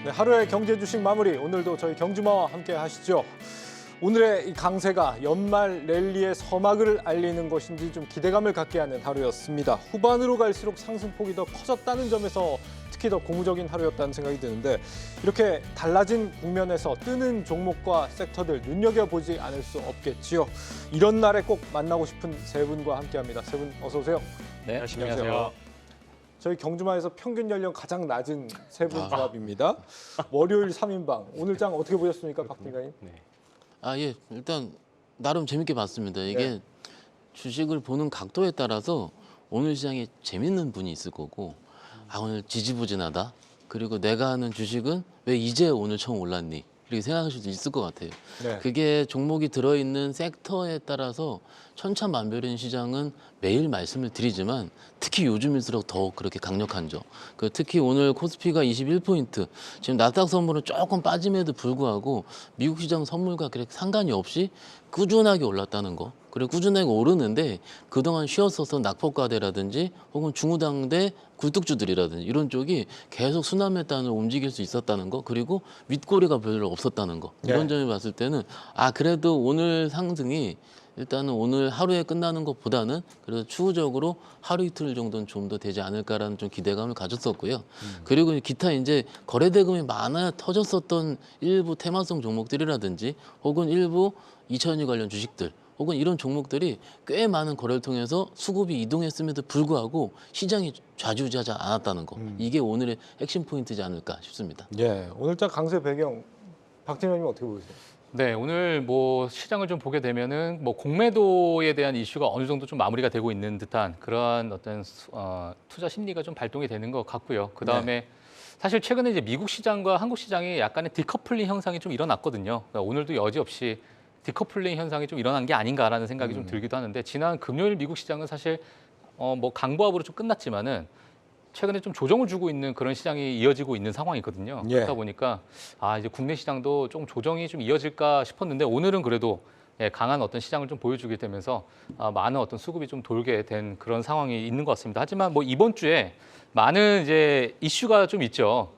네, 하루의 경제 주식 마무리 오늘도 저희 경주마와 함께 하시죠. 오늘의 이 강세가 연말 랠리의 서막을 알리는 것인지 좀 기대감을 갖게 하는 하루였습니다. 후반으로 갈수록 상승폭이 더 커졌다는 점에서 특히 더 고무적인 하루였다는 생각이 드는데 이렇게 달라진 국면에서 뜨는 종목과 섹터들 눈여겨보지 않을 수 없겠지요. 이런 날에 꼭 만나고 싶은 세 분과 함께합니다. 세 분 어서 오세요. 네, 안녕하세요. 저희 경주마에서 평균 연령 가장 낮은 세 분 조합입니다. 월요일 3인방. 오늘 장 어떻게 보셨습니까, 박 팀장님? 예, 일단 나름 재밌게 봤습니다. 이게 네. 주식을 보는 각도에 따라서 오늘 시장에 재밌는 분이 있을 거고, 오늘 지지부진하다. 그리고 내가 하는 주식은 왜 이제 오늘 처음 올랐니? 이렇게 생각할 수도 있을 것 같아요. 네. 그게 종목이 들어있는 섹터에 따라서 천차만별인 시장은 매일 말씀을 드리지만 특히 요즘일수록 더 그렇게 강력한 점. 특히 오늘 코스피가 21포인트, 지금 나스닥 선물은 조금 빠짐에도 불구하고 미국 시장 선물과 그렇게 상관이 없이 꾸준하게 올랐다는 거. 그리고 꾸준하게 오르는데 그동안 쉬었어서 낙폭과대라든지 혹은 중후당대 굴뚝주들이라든지 이런 쪽이 계속 순환매 단으로 움직일 수 있었다는 거, 그리고 윗꼬리가 별로 없었다는 거. 이런 네. 점을 봤을 때는 그래도 오늘 상승이 일단은 오늘 하루에 끝나는 것보다는 그래도 추후적으로 하루 이틀 정도는 좀 더 되지 않을까라는 좀 기대감을 가졌었고요. 그리고 기타 이제 거래대금이 많아 터졌었던 일부 테마성 종목들이라든지 혹은 일부 2000일 관련 주식들 혹은 이런 종목들이 꽤 많은 거래를 통해서 수급이 이동했음에도 불구하고 시장이 좌지우지하지 않았다는 거. 이게 오늘의 핵심 포인트지 않을까 싶습니다. 예, 오늘 장 강세 배경 박 팀장님 어떻게 보세요? 네, 오늘 뭐 시장을 좀 보게 되면은 뭐 공매도에 대한 이슈가 어느 정도 좀 마무리가 되고 있는 듯한 그러한 어떤 투자 심리가 좀 발동이 되는 것 같고요. 그 다음에 사실 최근에 이제 미국 시장과 한국 시장이 약간의 디커플링 현상이 좀 일어났거든요. 그러니까 오늘도 여지없이 디커플링 현상이 좀 일어난 게 아닌가라는 생각이 좀 들기도 하는데 지난 금요일 미국 시장은 사실 뭐 강보합으로 좀 끝났지만은 최근에 좀 조정을 주고 있는 그런 시장이 이어지고 있는 상황이거든요. 예. 그렇다 보니까 이제 국내 시장도 좀 조정이 좀 이어질까 싶었는데 오늘은 그래도 강한 어떤 시장을 좀 보여주게 되면서 많은 어떤 수급이 좀 돌게 된 그런 상황이 있는 것 같습니다. 하지만 뭐 이번 주에 많은 이제 이슈가 좀 있죠.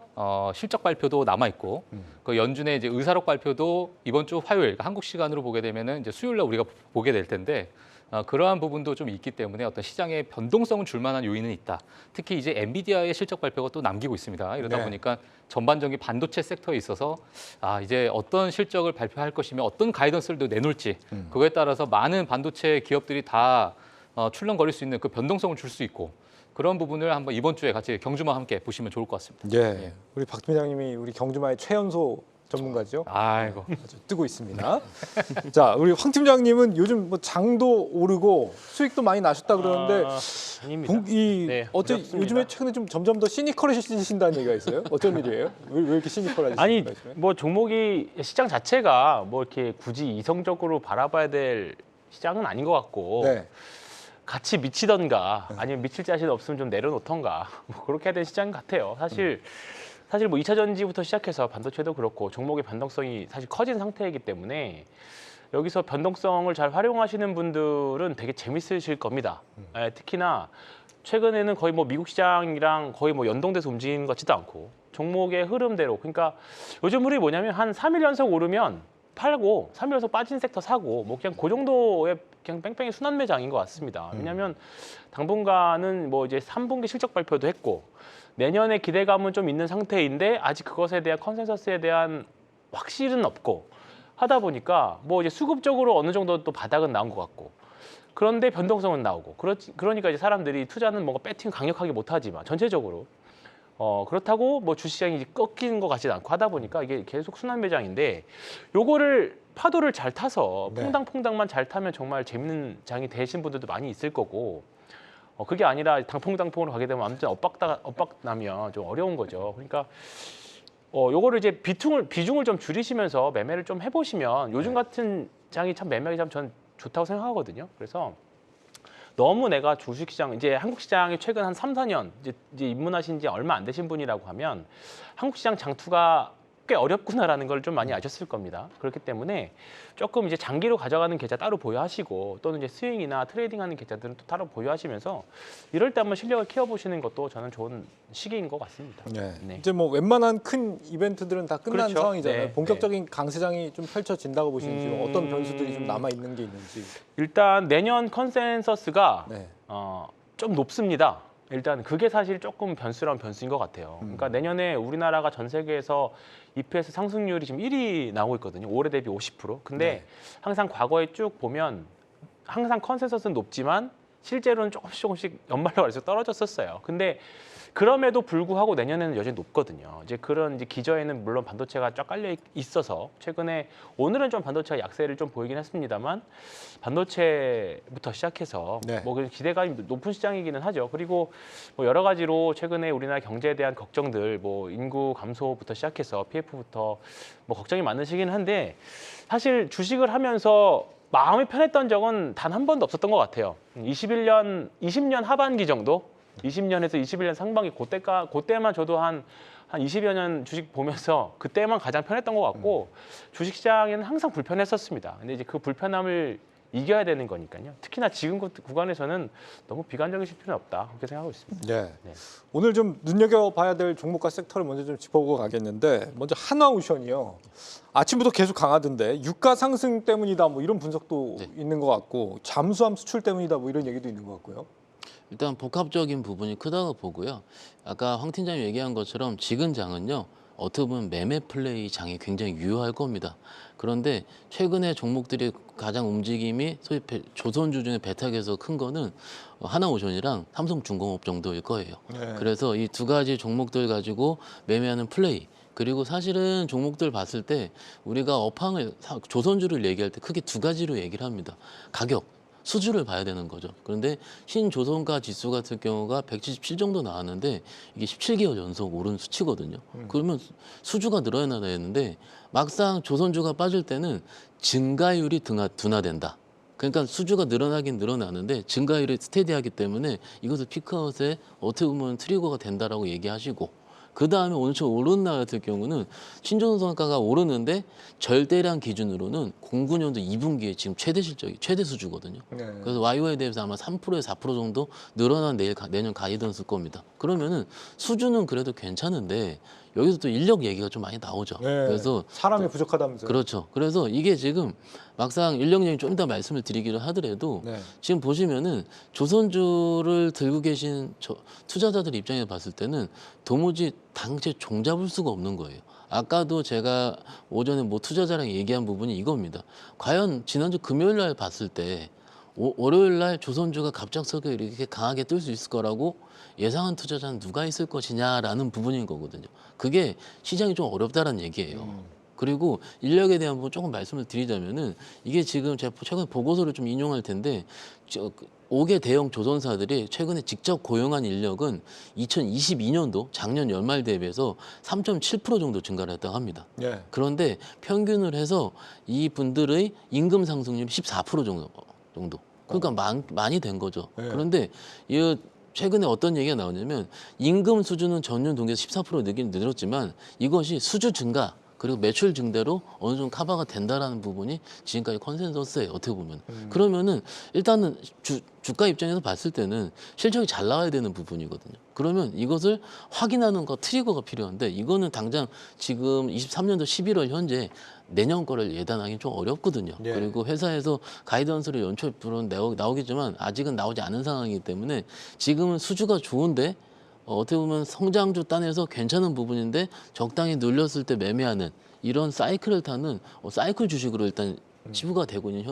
실적 발표도 남아 있고 그 연준의 이제 의사록 발표도 이번 주 화요일 그러니까 한국 시간으로 보게 되면은 이제 수요일 날 우리가 보게 될 텐데 그러한 부분도 좀 있기 때문에 어떤 시장의 변동성을 줄 만한 요인은 있다. 특히 이제 엔비디아의 실적 발표가 또 남기고 있습니다. 이러다 네. 보니까 전반적인 반도체 섹터에 있어서 이제 어떤 실적을 발표할 것이며 어떤 가이던스를 내놓을지 그거에 따라서 많은 반도체 기업들이 다 출렁거릴 수 있는 그 변동성을 줄 수 있고 그런 부분을 한번 이번 주에 같이 경주마 함께 보시면 좋을 것 같습니다. 예, 우리 박 팀장님이 우리 경주마의 최연소 전문가죠. 아이고. 아주 뜨고 있습니다. 자, 우리 황 팀장님은 요즘 뭐 장도 오르고 수익도 많이 나셨다 그러는데 아닙니다. 네, 어째 어렵습니다. 요즘에 최근에 좀 점점 더 시니컬해지신다는 얘기가 있어요? 어쩐 일이에요? 왜 이렇게 시니컬하시는 아니 거예요? 뭐 종목이 시장 자체가 뭐 이렇게 굳이 이성적으로 바라봐야 될 시장은 아닌 것 같고 네. 같이 미치던가 아니면 미칠 자신 없으면 좀 내려놓던가 뭐 그렇게 해야 되는 시장 같아요. 사실 뭐 2차 전지부터 시작해서 반도체도 그렇고 종목의 변동성이 사실 커진 상태이기 때문에 여기서 변동성을 잘 활용하시는 분들은 되게 재밌으실 겁니다. 특히나 최근에는 거의 뭐 미국 시장이랑 거의 뭐 연동돼서 움직이는 것 같지도 않고 종목의 흐름대로 그러니까 요즘 흐름이 뭐냐면 한 3일 연속 오르면 팔고 3일 연속 빠진 섹터 사고 뭐 그냥 그 정도의 그냥 뺑뺑이 순환 매장인 것 같습니다. 왜냐하면 당분간은 뭐 이제 3분기 실적 발표도 했고 내년에 기대감은 좀 있는 상태인데 아직 그것에 대한 컨센서스에 대한 확실은 없고 하다 보니까 뭐 이제 수급적으로 어느 정도 또 바닥은 나온 것 같고 그런데 변동성은 나오고 그러니까 이제 사람들이 투자는 뭔가 배팅 강력하게 못하지만 전체적으로 그렇다고 뭐 주시장이 이제 꺾이는 것 같지는 않고 하다 보니까 이게 계속 순환 매장인데 요거를 파도를 잘 타서 네. 퐁당퐁당만 잘 타면 정말 재밌는 장이 되신 분들도 많이 있을 거고 그게 아니라 당퐁당퐁으로 가게 되면 아무튼 엇박 나면 좀 어려운 거죠. 그러니까 요거를 이제 비중을 좀 줄이시면서 매매를 좀 해보시면 요즘 같은 장이 참 매매하기 전 좋다고 생각하거든요. 그래서 너무 내가 주식시장 이제 한국 시장에 최근 한 3, 4년 이제 입문하신 지 얼마 안 되신 분이라고 하면 한국 시장 장투가 꽤 어렵구나라는 걸 좀 많이 아셨을 겁니다. 그렇기 때문에 조금 이제 장기로 가져가는 계좌 따로 보유하시고 또는 이제 스윙이나 트레이딩하는 계좌들은 또 따로 보유하시면서 이럴 때 한번 실력을 키워보시는 것도 저는 좋은 시기인 것 같습니다. 네. 네. 이제 뭐 웬만한 큰 이벤트들은 다 끝난 그렇죠. 상황이잖아요. 네. 본격적인 강세장이 좀 펼쳐진다고 보시는지 어떤 변수들이 좀 남아 있는 게 있는지. 일단 내년 컨센서스가 네. 좀 높습니다. 일단 그게 사실 조금 변수란 변수인 것 같아요. 그러니까 내년에 우리나라가 전 세계에서 EPS 상승률이 지금 1위 나오고 있거든요. 올해 대비 50%. 근데 네. 항상 과거에 쭉 보면 항상 컨센서스는 높지만 실제로는 조금씩 연말로 갈수록 떨어졌었어요. 근데 그럼에도 불구하고 내년에는 여전히 높거든요. 이제 그런 이제 기저에는 물론 반도체가 쫙 깔려 있어서 최근에 오늘은 좀 반도체가 약세를 좀 보이긴 했습니다만 반도체부터 시작해서 네. 뭐 기대감이 높은 시장이기는 하죠. 그리고 뭐 여러 가지로 최근에 우리나라 경제에 대한 걱정들, 뭐 인구 감소부터 시작해서 PF부터 뭐 걱정이 많은 시기는 한데 사실 주식을 하면서 마음이 편했던 적은 단 한 번도 없었던 것 같아요. 20년 하반기 정도. 20년에서 21년 상반기 그때만 저도 한 20여 년 주식 보면서 그때만 가장 편했던 것 같고 주식 시장에는 항상 불편했었습니다. 근데 이제 그 불편함을 이겨야 되는 거니까요. 특히나 지금 구간에서는 너무 비관적이실 필요는 없다. 그렇게 생각하고 있습니다. 네. 네. 오늘 좀 눈여겨봐야 될 종목과 섹터를 먼저 좀 짚어보고 가겠는데 먼저 하나오션이요. 아침부터 계속 강하던데 유가 상승 때문이다 뭐 이런 분석도 네. 있는 것 같고 잠수함 수출 때문이다 뭐 이런 얘기도 있는 것 같고요. 일단 복합적인 부분이 크다고 보고요. 아까 황 팀장님 얘기한 것처럼 지금 장은요. 어떻게 보면 매매 플레이 장이 굉장히 유효할 겁니다. 그런데 최근에 종목들이 가장 움직임이 소위 조선주 중에 배탁에서 큰 거는 하나오션이랑 삼성중공업 정도일 거예요. 네. 그래서 이 두 가지 종목들 가지고 매매하는 플레이 그리고 사실은 종목들 봤을 때 우리가 조선주를 얘기할 때 크게 두 가지로 얘기를 합니다. 가격, 수주를 봐야 되는 거죠. 그런데 신조선가 지수 같은 경우가 177 정도 나왔는데 이게 17개월 연속 오른 수치거든요. 그러면 수주가 늘어나야 되는데 막상 조선주가 빠질 때는 증가율이 둔화된다. 그러니까 수주가 늘어나긴 늘어나는데 증가율이 스테디하기 때문에 이것을 피크아웃에 어떻게 보면 트리거가 된다라고 얘기하시고 그 다음에 오늘처럼 오른 날 같은 경우는 신조선가가 오르는데 절대량 기준으로는 09년도 2분기에 지금 최대 실적이 최대 수주거든요. 네. 그래서 YO에 대해서 아마 3%에서 4% 정도 늘어난 내년 가이던스일 겁니다. 그러면은 수주는 그래도 괜찮은데 여기서 또 인력 얘기가 좀 많이 나오죠. 네. 그래서 사람이 부족하다면서요. 그렇죠. 그래서 이게 지금 막상 인력 얘기 좀 이따 말씀을 드리기로 하더라도 네. 지금 보시면은 조선주를 들고 계신 투자자들 입장에서 봤을 때는 도무지 당체 종잡을 수가 없는 거예요. 아까도 제가 오전에 뭐 투자자랑 얘기한 부분이 이겁니다. 과연 지난주 금요일 날 봤을 때 월요일 날 조선주가 갑작스럽게 이렇게 강하게 뜰 수 있을 거라고 예상한 투자자는 누가 있을 것이냐라는 부분인 거거든요. 그게 시장이 좀 어렵다는 얘기예요. 그리고 인력에 대한 부분 조금 말씀을 드리자면은 이게 지금 제가 최근에 보고서를 좀 인용할 텐데 5개 대형 조선사들이 최근에 직접 고용한 인력은 2022년도 작년 연말 대비해서 3.7% 정도 증가를 했다고 합니다. 네. 그런데 평균을 해서 이 분들의 임금 상승률이 14% 정도. 그러니까 많이 된 거죠. 네. 그런데 이 최근에 어떤 얘기가 나오냐면 임금 수준은 전년 동기에서 14% 늘었지만 이것이 수주 증가 그리고 매출 증대로 어느 정도 커버가 된다라는 부분이 지금까지 컨센서스예요. 어떻게 보면. 그러면은 일단은 주가 입장에서 봤을 때는 실적이 잘 나와야 되는 부분이거든요. 그러면 이것을 확인하는 거 트리거가 필요한데 이거는 당장 지금 23년도 11월 현재 내년 거를 예단하기는 좀 어렵거든요. 예. 그리고 회사에서 가이던스를 연초부로 나오겠지만 아직은 나오지 않은 상황이기 때문에 지금은 수주가 좋은데 어떻게 보면 성장주 단에서 괜찮은 부분인데 적당히 눌렸을 때 매매하는 이런 사이클을 타는 사이클 주식으로 일단 치부가 되고 있는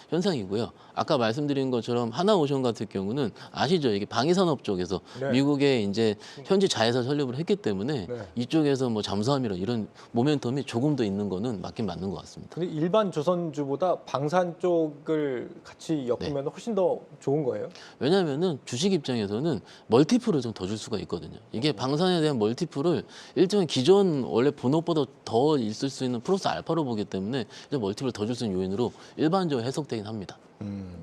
현상이고요. 아까 말씀드린 것처럼 하나오션 같은 경우는 아시죠? 이게 방위산업 쪽에서 네. 미국에 이제 현지 자회사 설립을 했기 때문에 네. 이쪽에서 뭐 잠수함이라 이런 모멘텀이 조금 더 있는 거는 맞긴 맞는 것 같습니다. 근데 일반 조선주보다 방산 쪽을 같이 엮으면 훨씬 더 좋은 거예요? 왜냐하면은 주식 입장에서는 멀티플을 좀 더 줄 수가 있거든요. 이게 방산에 대한 멀티플을 일종의 기존 원래 본업보다 더 있을 수 있는 플러스 알파로 보기 때문에 이제 멀티플을 더 줄 수 있는 요인으로 일반적으로 해석되긴 합니다.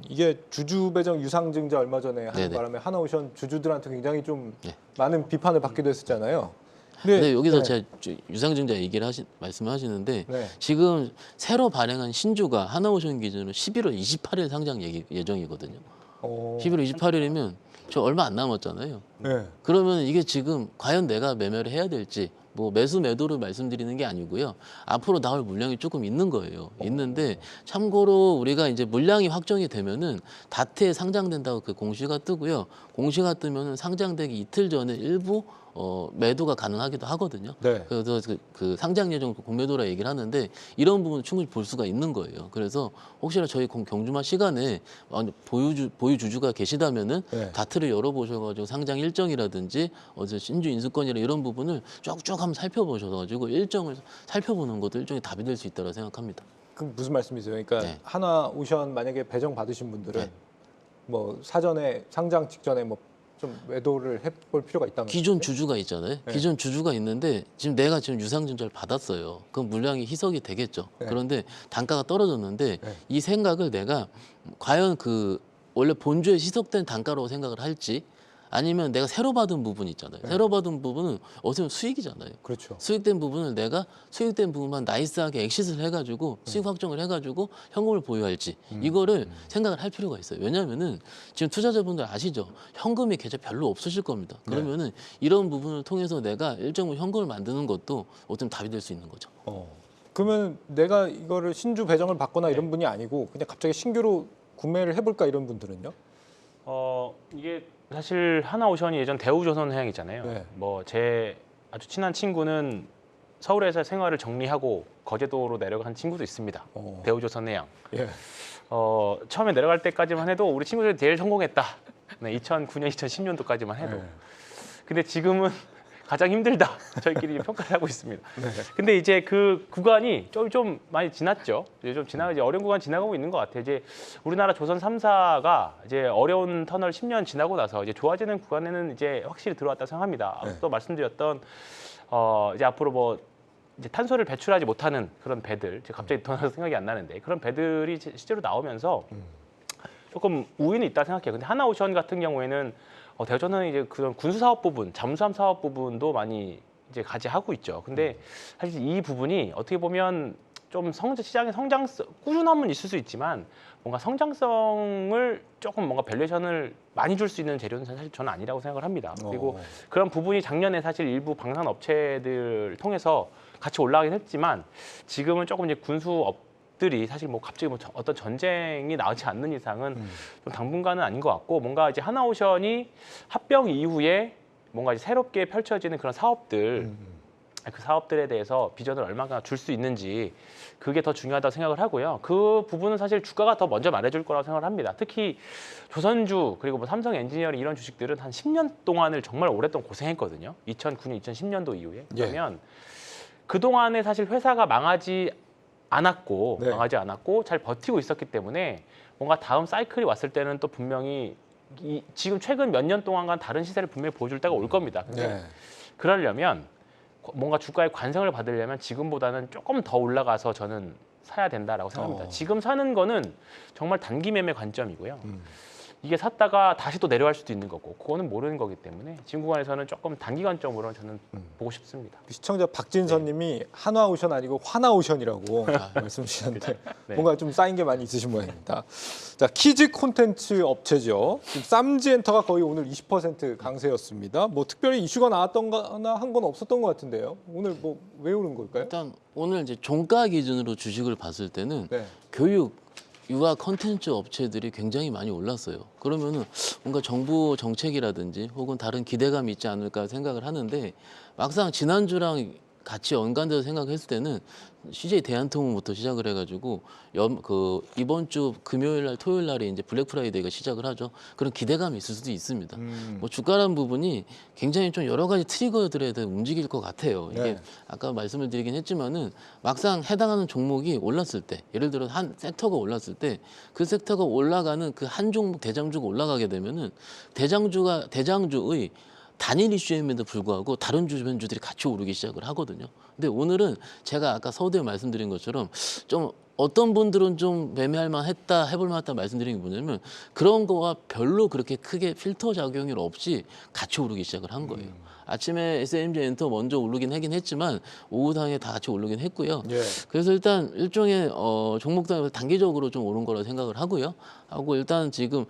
이게 주주 배정 유상증자 얼마 전에 하는 네네. 바람에 하나오션 주주들한테 굉장히 좀 네. 많은 비판을 받기도 했었잖아요. 네. 근데 여기서 네. 제가 유상증자 얘기를 말씀하시는데 네. 지금 새로 발행한 신주가 하나오션 기준으로 11월 28일 상장 예정이거든요. 11월 28일이면 저 얼마 안 남았잖아요. 네. 그러면 이게 지금 과연 내가 매매를 해야 될지 뭐 매수 매도를 말씀드리는 게 아니고요. 앞으로 나올 물량이 조금 있는 거예요. 있는데 참고로 우리가 이제 물량이 확정이 되면은 다트에 상장된다고 그 공시가 뜨고요. 공시가 뜨면은 상장되기 이틀 전에 일부 매도가 가능하기도 하거든요. 네. 그래서 그 상장 예정 공매도라 얘기를 하는데 이런 부분 충분히 볼 수가 있는 거예요. 그래서 혹시나 저희 경주마 시간에 보유주주가 계시다면은 네. 다트를 열어보셔가지고 상장 일정이라든지 어제 신주 인수권이나 이런 부분을 쭉쭉 한번 살펴보셔가지고 일정을 살펴보는 것도 일종의 답이 될 수 있다고 생각합니다. 그럼 무슨 말씀이세요? 그러니까 네. 하나오션 만약에 배정 받으신 분들은 네. 뭐 사전에 상장 직전에 뭐 좀 매도를 해볼 필요가 있다는 기존 거죠? 주주가 있잖아요. 네. 기존 주주가 있는데 지금 내가 지금 유상증자를 받았어요. 그럼 물량이 희석이 되겠죠. 네. 그런데 단가가 떨어졌는데 네. 이 생각을 내가 과연 그 원래 본주에 희석된 단가로 생각을 할지 아니면 내가 새로 받은 부분 있잖아요. 네. 새로 받은 부분은 어떻게 보면 수익이잖아요. 그렇죠. 수익된 부분을 내가 수익된 부분만 나이스하게 엑시트를 해가지고 수익 확정을 해가지고 현금을 보유할지 이거를 생각을 할 필요가 있어요. 왜냐하면은 지금 투자자분들 아시죠? 현금이 계좌 별로 없으실 겁니다. 그러면은 이런 부분을 통해서 내가 일정 부분 현금을 만드는 것도 어떤 답이 될 수 있는 거죠. 그러면 내가 이거를 신주 배정을 받거나 이런 분이 아니고 그냥 갑자기 신규로 구매를 해볼까 이런 분들은요? 이게 사실 하나오션이 예전 대우조선해양이잖아요. 네. 뭐 제 아주 친한 친구는 서울에서 생활을 정리하고 거제도로 내려간 친구도 있습니다. 대우조선해양. 예. 처음에 내려갈 때까지만 해도 우리 친구들이 제일 성공했다. 네, 2009년, 2010년도까지만 해도. 네. 근데 지금은 가장 힘들다. 저희끼리 평가를 하고 있습니다. 네. 근데 이제 그 구간이 좀 많이 지났죠. 이제 좀 이제 어려운 구간 지나가고 있는 것 같아요. 이제 우리나라 조선 3사가 이제 어려운 터널 10년 지나고 나서 이제 좋아지는 구간에는 이제 확실히 들어왔다 생각합니다. 네. 앞서 말씀드렸던 이제 앞으로 뭐 이제 탄소를 배출하지 못하는 그런 배들, 제가 갑자기 더 생각이 안 나는데 그런 배들이 실제로 나오면서 조금 우위는 있다 생각해요. 근데 하나오션 같은 경우에는 대전은 이제 그런 군수 사업 부분, 잠수함 사업 부분도 많이 이제 가지하고 있죠. 근데 사실 이 부분이 어떻게 보면 좀 시장의 성장성, 꾸준함은 있을 수 있지만 뭔가 성장성을 조금 뭔가 밸류에이션을 많이 줄 수 있는 재료는 사실 저는 아니라고 생각을 합니다. 그리고 그런 부분이 작년에 사실 일부 방산 업체들 통해서 같이 올라가긴 했지만 지금은 조금 이제 군수업들이 사실 뭐 갑자기 뭐 어떤 전쟁이 나오지 않는 이상은 좀 당분간은 아닌 것 같고 뭔가 이제 하나오션이 합병 이후에 뭔가 이제 새롭게 펼쳐지는 그런 사업들 그 사업들에 대해서 비전을 얼마나 줄 수 있는지 그게 더 중요하다고 생각을 하고요. 그 부분은 사실 주가가 더 먼저 말해줄 거라고 생각을 합니다. 특히 조선주 그리고 뭐 삼성 엔지니어링 이런 주식들은 한 10년 동안을 정말 오랫동안 고생했거든요. 2009년, 2010년도 이후에. 그러면 그동안에 사실 회사가 망하지 않았고 잘 버티고 있었기 때문에 뭔가 다음 사이클이 왔을 때는 또 분명히 지금 최근 몇 년 동안간 다른 시세를 분명히 보여줄 때가 올 겁니다. 근데 그러려면 뭔가 주가에 관성을 받으려면 지금보다는 조금 더 올라가서 저는 사야 된다라고 생각합니다. 지금 사는 거는 정말 단기 매매 관점이고요. 이게 샀다가 다시 또 내려갈 수도 있는 거고 그거는 모르는 거기 때문에 지금 구간에서는 조금 단기 관점으로 저는 보고 싶습니다. 시청자 박진선님이 한화오션 아니고 화나오션이라고 말씀 주셨는데 뭔가 좀 쌓인 게 많이 있으신 모양입니다. 자, 키즈 콘텐츠 업체죠. 지금 쌈지엔터가 거의 오늘 20% 강세였습니다. 뭐 특별히 이슈가 나왔던거나 한 건 없었던 것 같은데요. 오늘 뭐 왜 오른 걸까요? 일단 오늘 이제 종가 기준으로 주식을 봤을 때는 네. 교육 유아 컨텐츠 업체들이 굉장히 많이 올랐어요. 그러면은 뭔가 정부 정책이라든지 혹은 다른 기대감이 있지 않을까 생각을 하는데 막상 지난주랑 같이 연관돼서 생각했을 때는 CJ 대한통운부터 시작을 해가지고 이번 주 금요일 날 토요일 날에 이제 블랙 프라이데이가 시작을 하죠. 그런 기대감이 있을 수도 있습니다. 뭐 주가라는 부분이 굉장히 좀 여러 가지 트리거들에 대해 움직일 것 같아요. 이게 아까 말씀을 드리긴 했지만은 막상 해당하는 종목이 올랐을 때, 예를 들어 한 섹터가 올랐을 때 그 섹터가 올라가는 그 한 종목 대장주가 올라가게 되면은 대장주의 단일 이슈임에도 불구하고 다른 주변주들이 같이 오르기 시작을 하거든요. 근데 오늘은 제가 아까 서두에 말씀드린 것처럼 좀 어떤 분들은 좀 매매할 만했다, 해볼 만했다 말씀드린 게 뭐냐면 그런 거와 별로 그렇게 크게 필터 작용이 없이 같이 오르기 시작을 한 거예요. 아침에 SMG 엔터 먼저 오르긴 하긴 했지만 오후 당에 다 같이 오르긴 했고요. 예. 그래서 일단 일종의 종목당에서 단기적으로 좀 오른 거라 생각을 하고요. 하고 일단 지금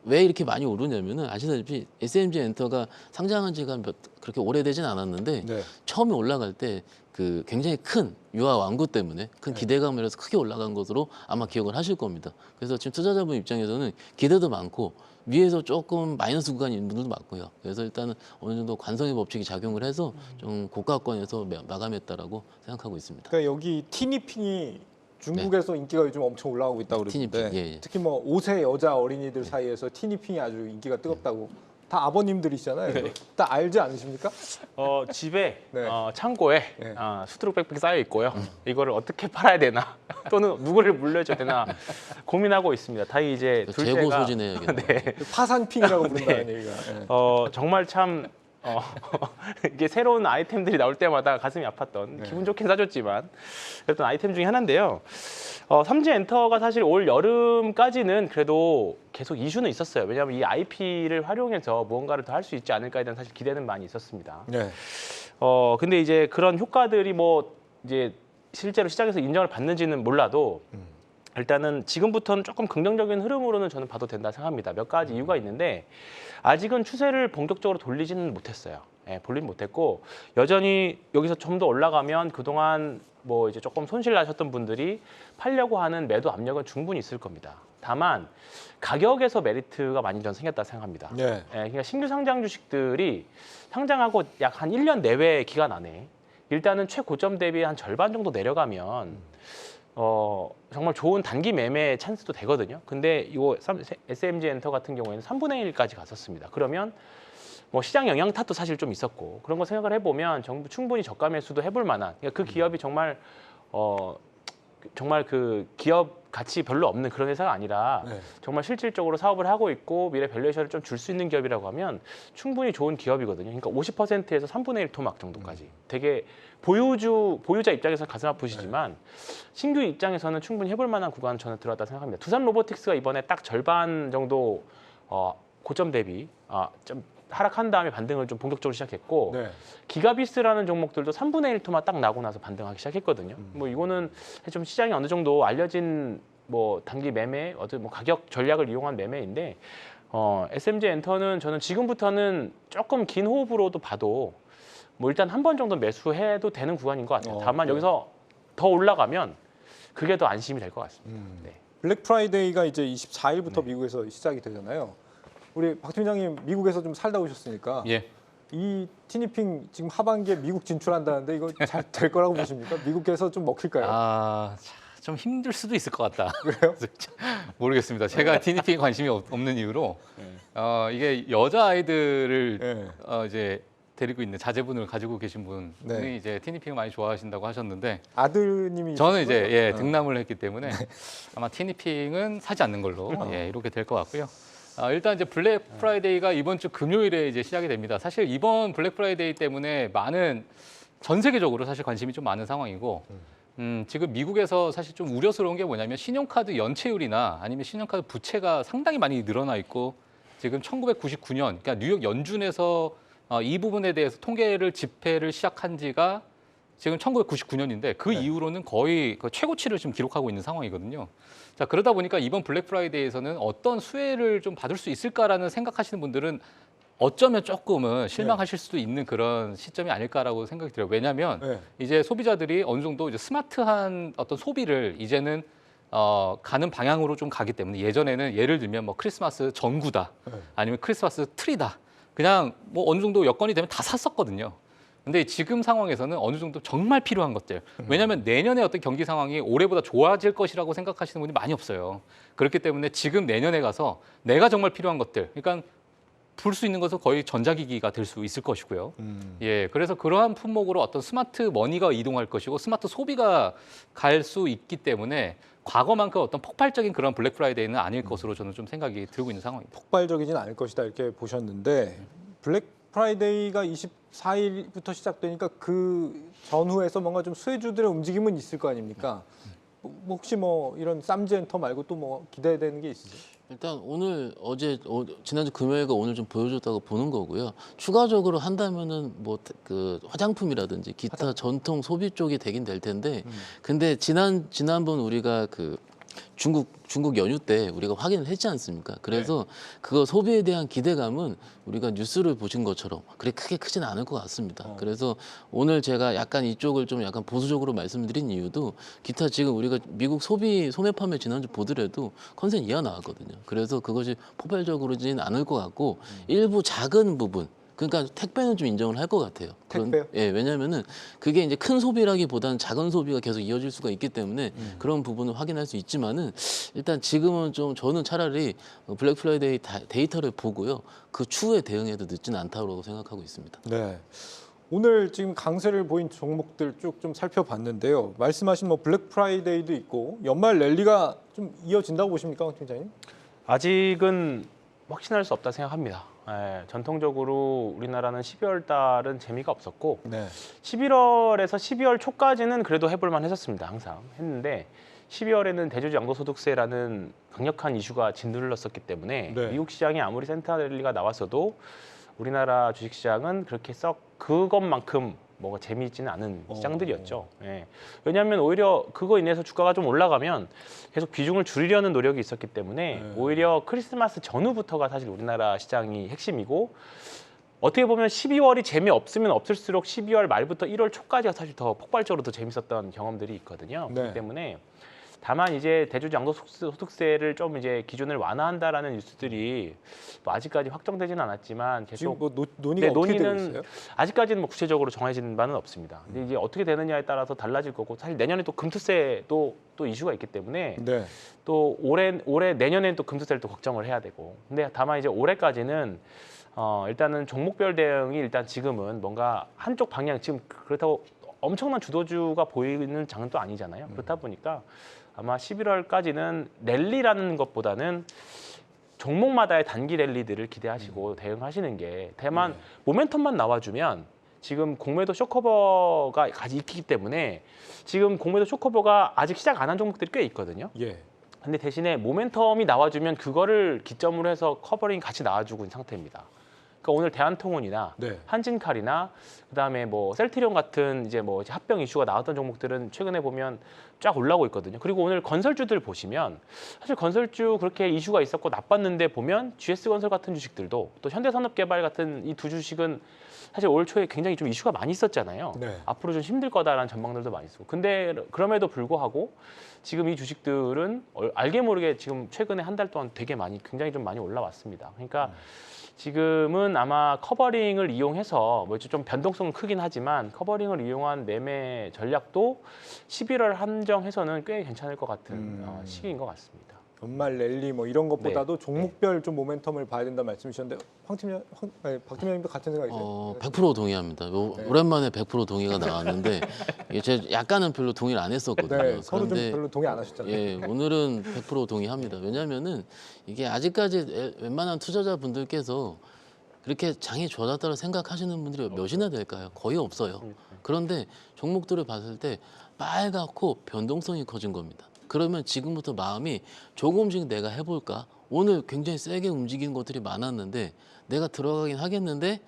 왜 이렇게 많이 오르냐면은 아시다시피 SMG 엔터가 상장한 지가 그렇게 오래되진 않았는데 네. 처음에 올라갈 때 그 굉장히 큰 유아 완구 때문에 큰 기대감이라서 크게 올라간 것으로 아마 기억을 하실 겁니다. 그래서 지금 투자자분 입장에서는 기대도 많고 위에서 조금 마이너스 구간이 있는 분들도 많고요. 그래서 일단은 어느 정도 관성의 법칙이 작용을 해서 좀 고가권에서 마감했다라고 생각하고 있습니다. 그러니까 여기 티니핑이 중국에서 인기가 요즘 엄청 올라가고 있다고 그러는데 티니핑, 예. 특히 뭐 5세 여자 어린이들 사이에서 티니핑이 아주 인기가 뜨겁다고 다 아버님들이시잖아요. 다 알지 않으십니까? 집에 네. 창고에 네. 수두룩 빽빽 쌓여 있고요. 이거를 어떻게 팔아야 되나 또는 누구를 물려줘야 되나 고민하고 있습니다. 다행히 이제 재고 둘째가 소진해야겠네요. 네. 파산핑이라고 부른다는 얘기가. 예. 정말 참 이게 새로운 아이템들이 나올 때마다 가슴이 아팠던 기분 좋게 사줬지만 그랬던 아이템 중에 하나인데요. 삼지 엔터가 사실 올 여름까지는 그래도 계속 이슈는 있었어요. 왜냐하면 이 IP를 활용해서 무언가를 더 할 수 있지 않을까에 대한 사실 기대는 많이 있었습니다. 네. 근데 이제 그런 효과들이 뭐 이제 실제로 시장에서 인정을 받는지는 몰라도 일단은 지금부터는 조금 긍정적인 흐름으로는 저는 봐도 된다 생각합니다. 몇 가지 이유가 있는데 아직은 추세를 본격적으로 돌리지는 못했어요. 예, 돌리는 못했고 여전히 여기서 좀 더 올라가면 그동안 뭐 이제 조금 손실 나셨던 분들이 팔려고 하는 매도 압력은 충분히 있을 겁니다. 다만 가격에서 메리트가 많이 전 생겼다 생각합니다. 네. 예, 그러니까 신규 상장 주식들이 상장하고 약 한 1년 내외 기간 안에 일단은 최고점 대비 한 절반 정도 내려가면 정말 좋은 단기 매매 찬스도 되거든요. 근데 이거 SMG 엔터 같은 경우에는 3분의 1까지 갔었습니다. 그러면 뭐 시장 영향 탓도 사실 좀 있었고 그런 거 생각을 해보면 정부 충분히 저가 매수도 해볼 만한 그러니까 그 기업이 정말 정말 그 기업 가치 별로 없는 그런 회사가 아니라 네. 정말 실질적으로 사업을 하고 있고 미래 밸류에이션을 좀 줄 수 있는 기업이라고 하면 충분히 좋은 기업이거든요. 그러니까 50%에서 3분의 1 토막 정도까지. 되게 보유자 입장에서는 가슴 아프시지만 신규 입장에서는 충분히 해볼 만한 구간 저는 들어왔다 생각합니다. 두산 로보틱스가 이번에 딱 절반 정도 고점 대비 좀 하락한 다음에 반등을 좀 본격적으로 시작했고 네. 기가비스라는 종목들도 3분의 1 토막 딱 나고 나서 반등하기 시작했거든요. 뭐 이거는 좀 시장이 어느 정도 알려진 뭐 단기 매매, 어떤 뭐 가격 전략을 이용한 매매인데 SMG 엔터는 저는 지금부터는 조금 긴 호흡으로도 봐도 뭐 일단 한 번 정도 매수해도 되는 구간인 것 같아요. 다만 네. 여기서 더 올라가면 그게 더 안심이 될 것 같습니다. 네. 블랙 프라이데이가 이제 24일부터 미국에서 시작이 되잖아요. 우리 박 팀장님 미국에서 좀 살다 오셨으니까 예. 이 티니핑 지금 하반기에 미국 진출한다는데 이거 잘 될 거라고 보십니까? 미국에서 좀 먹힐까요? 좀 힘들 수도 있을 것 같다. 그래요? 모르겠습니다. 제가 티니핑에 관심이 없는 이유로 이게 여자 아이들을 네. 이제 데리고 있는 자제분을 가지고 계신 분이 네. 이제 티니핑을 많이 좋아하신다고 하셨는데 아드님이 저는 이제 있으시고요. 등남을 했기 때문에 아마 티니핑은 사지 않는 걸로 이렇게 될 것 같고요. 일단 이제 블랙 프라이데이가 이번 주 금요일에 이제 시작이 됩니다. 사실 이번 블랙 프라이데이 때문에 많은 전 세계적으로 사실 관심이 좀 많은 상황이고 지금 미국에서 사실 좀 우려스러운 게 뭐냐면 신용카드 연체율이나 아니면 신용카드 부채가 상당히 많이 늘어나 있고 지금 1999년 그러니까 뉴욕 연준에서 이 부분에 대해서 통계를 집회를 시작한 지가 지금 1999년인데 그 이후로는 거의 그 최고치를 지금 기록하고 있는 상황이거든요. 자, 그러다 보니까 이번 블랙 프라이데이에서는 어떤 수혜를 좀 받을 수 있을까라는 생각하시는 분들은 어쩌면 조금은 실망하실 수도 있는 그런 시점이 아닐까라고 생각이 들어요. 왜냐하면 네. 이제 소비자들이 어느 정도 이제 스마트한 어떤 소비를 이제는 가는 방향으로 좀 가기 때문에 예전에는 예를 들면 뭐 크리스마스 전구다 아니면 크리스마스 트리다 그냥 뭐 어느 정도 여건이 되면 다 샀었거든요. 근데 지금 상황에서는 어느 정도 정말 필요한 것들. 왜냐하면 내년에 어떤 경기 상황이 올해보다 좋아질 것이라고 생각하시는 분이 많이 없어요. 그렇기 때문에 지금 내년에 가서 내가 정말 필요한 것들. 그러니까 볼 수 있는 것은 거의 전자기기가 될 수 있을 것이고요. 예, 그래서 그러한 품목으로 어떤 스마트 머니가 이동할 것이고 스마트 소비가 갈 수 있기 때문에 과거만큼 어떤 폭발적인 그런 블랙 프라이데이는 아닐 것으로 저는 좀 생각이 들고 있는 상황입니다. 폭발적이진 않을 것이다 이렇게 보셨는데 블랙 프라이데이가 24일부터 시작되니까 그 전후에서 뭔가 좀 수혜주들의 움직임은 있을 거 아닙니까? 혹시 뭐 이런 쌈젠터 말고 또 뭐 기대되는 게 있으세요? 일단 오늘 지난주 금요일과 오늘 좀 보여줬다고 보는 거고요. 추가적으로 한다면은 뭐 그 화장품이라든지 기타 전통 소비 쪽이 되긴 될 텐데, 근데 지난번 우리가 그 중국 연휴 때 우리가 확인을 했지 않습니까? 그래서 그거 소비에 대한 기대감은 우리가 뉴스를 보신 것처럼 그렇게 크게 크진 않을 것 같습니다. 그래서 오늘 제가 약간 이쪽을 좀 약간 보수적으로 말씀드린 이유도 기타 지금 우리가 미국 소매 판매 지난주 보더라도 컨센 이하 나왔거든요. 그래서 그것이 폭발적으로지는 않을 것 같고 일부 작은 부분 그러니까 택배는 좀 인정을 할 것 같아요. 택배요? 예, 왜냐하면은 그게 이제 큰 소비라기보다는 작은 소비가 계속 이어질 수가 있기 때문에 그런 부분을 확인할 수 있지만은 일단 지금은 좀 저는 차라리 블랙 프라이데이 데이터를 보고요. 그 추후에 대응해도 늦지는 않다고 생각하고 있습니다. 네. 오늘 지금 강세를 보인 종목들 쭉 좀 살펴봤는데요. 말씀하신 뭐 블랙 프라이데이도 있고 연말 랠리가 좀 이어진다고 보십니까, 황 팀장님? 아직은 확신할 수 없다 생각합니다. 예, 전통적으로 우리나라는 12월 달은 재미가 없었고 네. 11월에서 12월 초까지는 그래도 해볼 만 했었습니다. 항상 했는데 12월에는 대주주 양도소득세라는 강력한 이슈가 진들렀었기 때문에 네. 미국 시장이 아무리 센터랠리가 나왔어도 우리나라 주식시장은 그렇게 썩 그것만큼 뭐가 재미있지는 않은 시장들이었죠. 예. 왜냐하면 오히려 그거 인해서 주가가 좀 올라가면 계속 비중을 줄이려는 노력이 있었기 때문에 오히려 크리스마스 전후부터가 사실 우리나라 시장이 핵심이고 어떻게 보면 12월이 재미없으면 없을수록 12월 말부터 1월 초까지가 사실 더 폭발적으로 더 재밌었던 경험들이 있거든요. 네. 그렇기 때문에 다만 이제 대주주 양도소득세를 좀 이제 기준을 완화한다라는 뉴스들이 뭐 아직까지 확정되지는 않았지만 계속 지금 뭐 논의가 네, 어떻게 되고 논의는 있어요? 아직까지는 뭐 구체적으로 정해진 바는 없습니다. 근데 이제 어떻게 되느냐에 따라서 달라질 거고 사실 내년에 또 금투세도 또 이슈가 있기 때문에 네. 또 올해 내년에는 또 금투세를 또 걱정을 해야 되고 근데 다만 이제 올해까지는 일단은 종목별 대응이 일단 지금은 뭔가 한쪽 방향 지금 그렇다고 엄청난 주도주가 보이는 장은 또 아니잖아요. 그렇다 보니까 아마 11월까지는 랠리라는 것보다는 종목마다의 단기 랠리들을 기대하시고 대응하시는 게 다만 모멘텀만 나와주면 지금 공매도 쇼커버가 아직 있기 때문에 지금 공매도 쇼커버가 아직 시작 안 한 종목들이 꽤 있거든요. 예. 근데 대신에 모멘텀이 나와주면 그거를 기점으로 해서 커버링이 같이 나와주고 있는 상태입니다. 그러니까 오늘 대한통운이나 네. 한진칼이나 그다음에 뭐 셀트리온 같은 이제 뭐 합병 이슈가 나왔던 종목들은 최근에 보면 쫙 올라오고 있거든요. 그리고 오늘 건설주들 보시면 사실 건설주 그렇게 이슈가 있었고 나빴는데 보면 GS건설 같은 주식들도 또 현대산업개발 같은 이 두 주식은 사실 올 초에 굉장히 좀 이슈가 많이 있었잖아요. 네. 앞으로 좀 힘들 거다라는 전망들도 많이 있고. 근데 그럼에도 불구하고 지금 이 주식들은 알게 모르게 지금 최근에 한 달 동안 되게 굉장히 좀 많이 올라왔습니다. 그러니까 지금은 아마 커버링을 이용해서 뭐 좀 변동성은 크긴 하지만 커버링을 이용한 매매 전략도 11월 한정해서는 꽤 괜찮을 것 같은 시기인 것 같습니다. 연말 랠리 뭐 이런 것보다도 종목별 좀 모멘텀을 봐야 된다 말씀이셨는데 박 팀장님도 같은 생각이세요? 100% 동의합니다. 오랜만에 100% 동의가 나왔는데 제가 약간은 별로 동의를 안 했었거든요. 네, 서로 좀 그런데 별로 동의 안 하셨잖아요. 예, 오늘은 100% 동의합니다. 왜냐하면은 이게 아직까지 웬만한 투자자분들께서 그렇게 장이 좋아졌다고 생각하시는 분들이 몇이나 될까요? 거의 없어요. 그런데 종목들을 봤을 때 빨갛고 변동성이 커진 겁니다. 그러면 지금부터 마음이 조금씩 내가 해볼까? 오늘 굉장히 세게 움직이는 것들이 많았는데 내가 들어가긴 하겠는데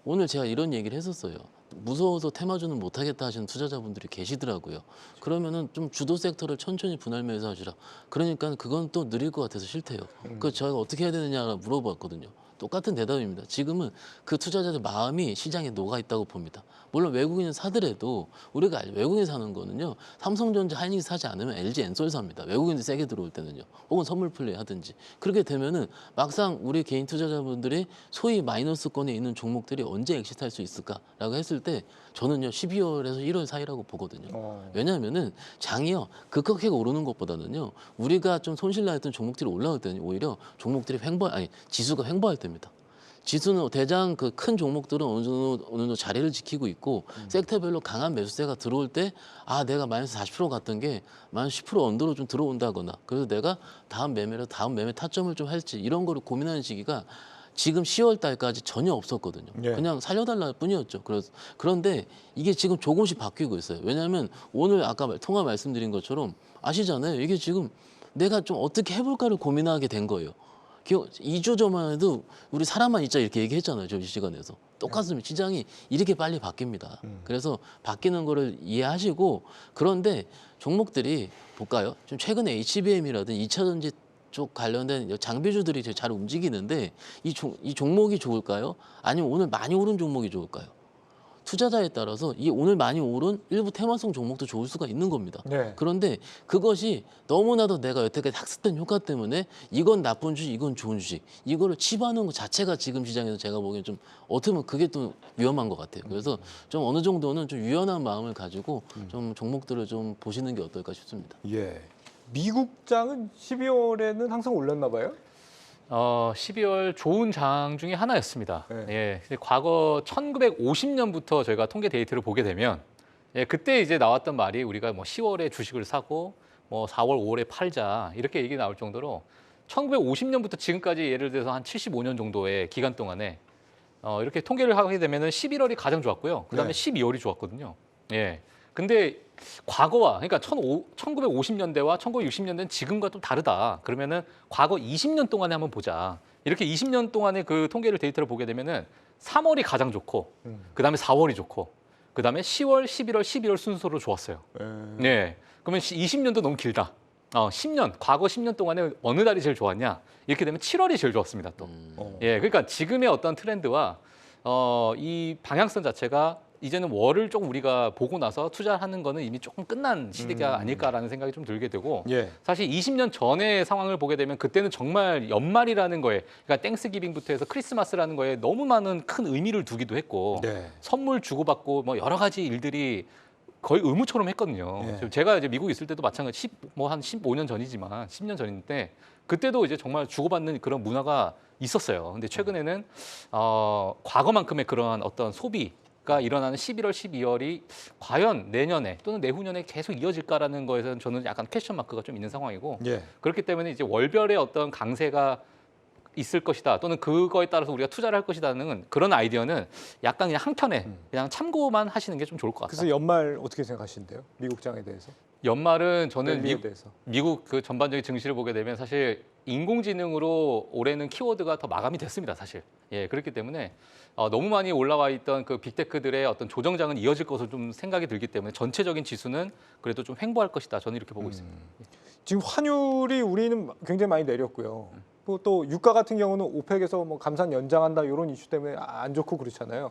오늘 제가 이런 얘기를 했었어요. 무서워서 테마주는 못하겠다 하시는 투자자분들이 계시더라고요. 그러면은 좀 주도 섹터를 천천히 분할 매수하시라. 그러니까 그건 또 느릴 것 같아서 싫대요. 그 제가 어떻게 해야 되느냐 물어봤거든요. 똑같은 대답입니다. 지금은 그 투자자들 마음이 시장에 녹아 있다고 봅니다. 물론 외국인은 사더라도 우리가 외국인 사는 거는요. 삼성전자, 하이닉스 사지 않으면 LG 엔솔 삽니다. 외국인들 세게 들어올 때는요. 혹은 선물 플레이 하든지. 그렇게 되면은 막상 우리 개인 투자자분들이 소위 마이너스권에 있는 종목들이 언제 엑시트할 수 있을까라고 했을 때 저는요. 12월에서 1월 사이라고 보거든요. 왜냐하면은 장이요. 급격하게 오르는 것보다는요. 우리가 좀 손실 나했던 종목들이 올라올 때는 오히려 종목들이 지수가 횡보할 때입니다. 지수는 대장 그 큰 종목들은 어느 정도 자리를 지키고 있고 섹터별로 강한 매수세가 들어올 때 내가 마이너스 40% 갔던 게 마이너스 10% 언더로 좀 들어온다거나 그래서 내가 다음 매매 타점을 좀 할지 이런 거를 고민하는 시기가 지금 10월 달까지 전혀 없었거든요. 예. 그냥 살려달라 뿐이었죠. 그런데 이게 지금 조금씩 바뀌고 있어요. 왜냐하면 오늘 아까 통화 말씀드린 것처럼 아시잖아요. 이게 지금 내가 좀 어떻게 해볼까를 고민하게 된 거예요. 2주 전만 해도 우리 사람만 있자 이렇게 얘기했잖아요. 저 이 시간에서. 똑같습니다. 시장이 이렇게 빨리 바뀝니다. 그래서 바뀌는 거를 이해하시고 그런데 종목들이 볼까요? 좀 최근에 HBM이라든지 2차 전지 쪽 관련된 장비주들이 되게 잘 움직이는데 이 종목이 좋을까요? 아니면 오늘 많이 오른 종목이 좋을까요? 투자자에 따라서 이 오늘 많이 오른 일부 테마성 종목도 좋을 수가 있는 겁니다. 네. 그런데 그것이 너무나도 내가 여태까지 학습된 효과 때문에 이건 나쁜 주식, 이건 좋은 주식 이거를 치부하는 것 자체가 지금 시장에서 제가 보기엔 좀 어떻게 보면 그게 또 위험한 것 같아요. 그래서 좀 어느 정도는 좀 유연한 마음을 가지고 좀 종목들을 좀 보시는 게 어떨까 싶습니다. 예. 미국장은 12월에는 항상 올랐나 봐요? 12월 좋은 장 중에 하나였습니다. 네. 예, 근데 과거 1950년부터 저희가 통계 데이터를 보게 되면 예, 그때 이제 나왔던 말이 우리가 뭐 10월에 주식을 사고 뭐 4월, 5월에 팔자 이렇게 얘기 나올 정도로 1950년부터 지금까지 예를 들어서 한 75년 정도의 기간 동안에 이렇게 통계를 하게 되면은 11월이 가장 좋았고요. 그다음에 네. 12월이 좋았거든요. 예. 근데 과거와 그러니까 1950년대와 1960년대는 지금과 좀 다르다. 그러면은 과거 20년 동안에 한번 보자. 이렇게 20년 동안의 그 통계를 데이터를 보게 되면은 3월이 가장 좋고 그다음에 4월이 좋고 그다음에 10월, 11월, 12월 순서로 좋았어요. 네. 그러면 20년도 너무 길다. 10년, 과거 10년 동안에 어느 달이 제일 좋았냐? 이렇게 되면 7월이 제일 좋았습니다. 또. 예, 그러니까 지금의 어떤 트렌드와 이 방향성 자체가 이제는 월을 조금 우리가 보고 나서 투자하는 거는 이미 조금 끝난 시대가 아닐까라는 생각이 좀 들게 되고 예. 사실 20년 전의 상황을 보게 되면 그때는 정말 연말이라는 거에 그러니까 땡스기빙부터 해서 크리스마스라는 거에 너무 많은 큰 의미를 두기도 했고 네. 선물 주고받고 뭐 여러 가지 일들이 거의 의무처럼 했거든요. 예. 지금 제가 이제 미국에 있을 때도 마찬가지 한 15년 전이지만 10년 전인데 그때도 이제 정말 주고받는 그런 문화가 있었어요. 근데 최근에는 과거만큼의 그러한 어떤 소비가 일어나는 11월, 12월이 과연 내년에 또는 내후년에 계속 이어질까라는 거에서는 저는 약간 퀘스천 마크가 좀 있는 상황이고 예. 그렇기 때문에 이제 월별의 어떤 강세가 있을 것이다 또는 그거에 따라서 우리가 투자를 할 것이다는 그런 아이디어는 약간 그냥 한켠에 그냥 참고만 하시는 게 좀 좋을 것 같아요. 그래서 연말 어떻게 생각하시는데요? 미국장에 대해서? 연말은 저는 랠리에 대해서. 미국 그 전반적인 증시를 보게 되면 사실 인공지능으로 올해는 키워드가 더 마감이 됐습니다, 사실. 예, 그렇기 때문에 너무 많이 올라와 있던 그 빅테크들의 어떤 조정장은 이어질 것으로 좀 생각이 들기 때문에 전체적인 지수는 그래도 좀 횡보할 것이다. 저는 이렇게 보고 있습니다. 지금 환율이 우리는 굉장히 많이 내렸고요. 또 유가 같은 경우는 오펙에서 뭐 감산 연장한다 이런 이슈 때문에 안 좋고 그렇잖아요.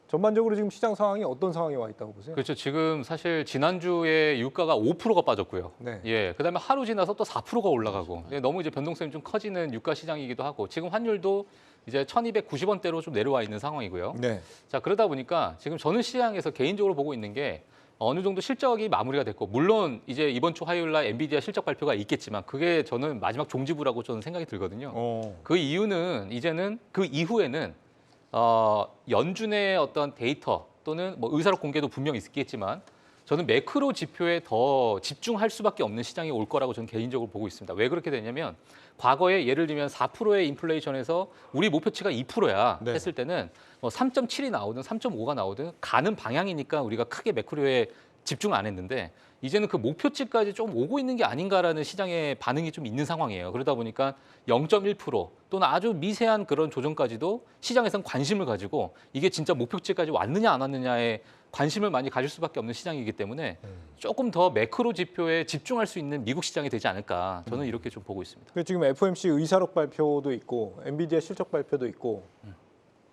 전반적으로 지금 시장 상황이 어떤 상황에 와 있다고 보세요? 그렇죠. 지금 사실 지난주에 유가가 5%가 빠졌고요. 네. 예, 그다음에 하루 지나서 또 4%가 올라가고 예, 너무 이제 변동성이 좀 커지는 유가 시장이기도 하고 지금 환율도 이제 1,290원대로 좀 내려와 있는 상황이고요. 네. 자, 그러다 보니까 지금 저는 시장에서 개인적으로 보고 있는 게 어느 정도 실적이 마무리가 됐고 물론 이제 이번 주 화요일 날 엔비디아 실적 발표가 있겠지만 그게 저는 마지막 종지부라고 저는 생각이 들거든요. 그 이유는 이제는 그 이후에는 연준의 어떤 데이터 또는 뭐 의사록 공개도 분명히 있겠지만 저는 매크로 지표에 더 집중할 수밖에 없는 시장이 올 거라고 저는 개인적으로 보고 있습니다. 왜 그렇게 되냐면 과거에 예를 들면 4%의 인플레이션에서 우리 목표치가 2%야 네. 했을 때는 뭐 3.7이 나오든 3.5가 나오든 가는 방향이니까 우리가 크게 매크로에 집중 안 했는데 이제는 그 목표치까지 좀 오고 있는 게 아닌가라는 시장의 반응이 좀 있는 상황이에요. 그러다 보니까 0.1% 또는 아주 미세한 그런 조정까지도 시장에서는 관심을 가지고 이게 진짜 목표치까지 왔느냐 안 왔느냐에 관심을 많이 가질 수밖에 없는 시장이기 때문에 조금 더 매크로 지표에 집중할 수 있는 미국 시장이 되지 않을까 저는 이렇게 좀 보고 있습니다. 지금 FOMC 의사록 발표도 있고 엔비디아 실적 발표도 있고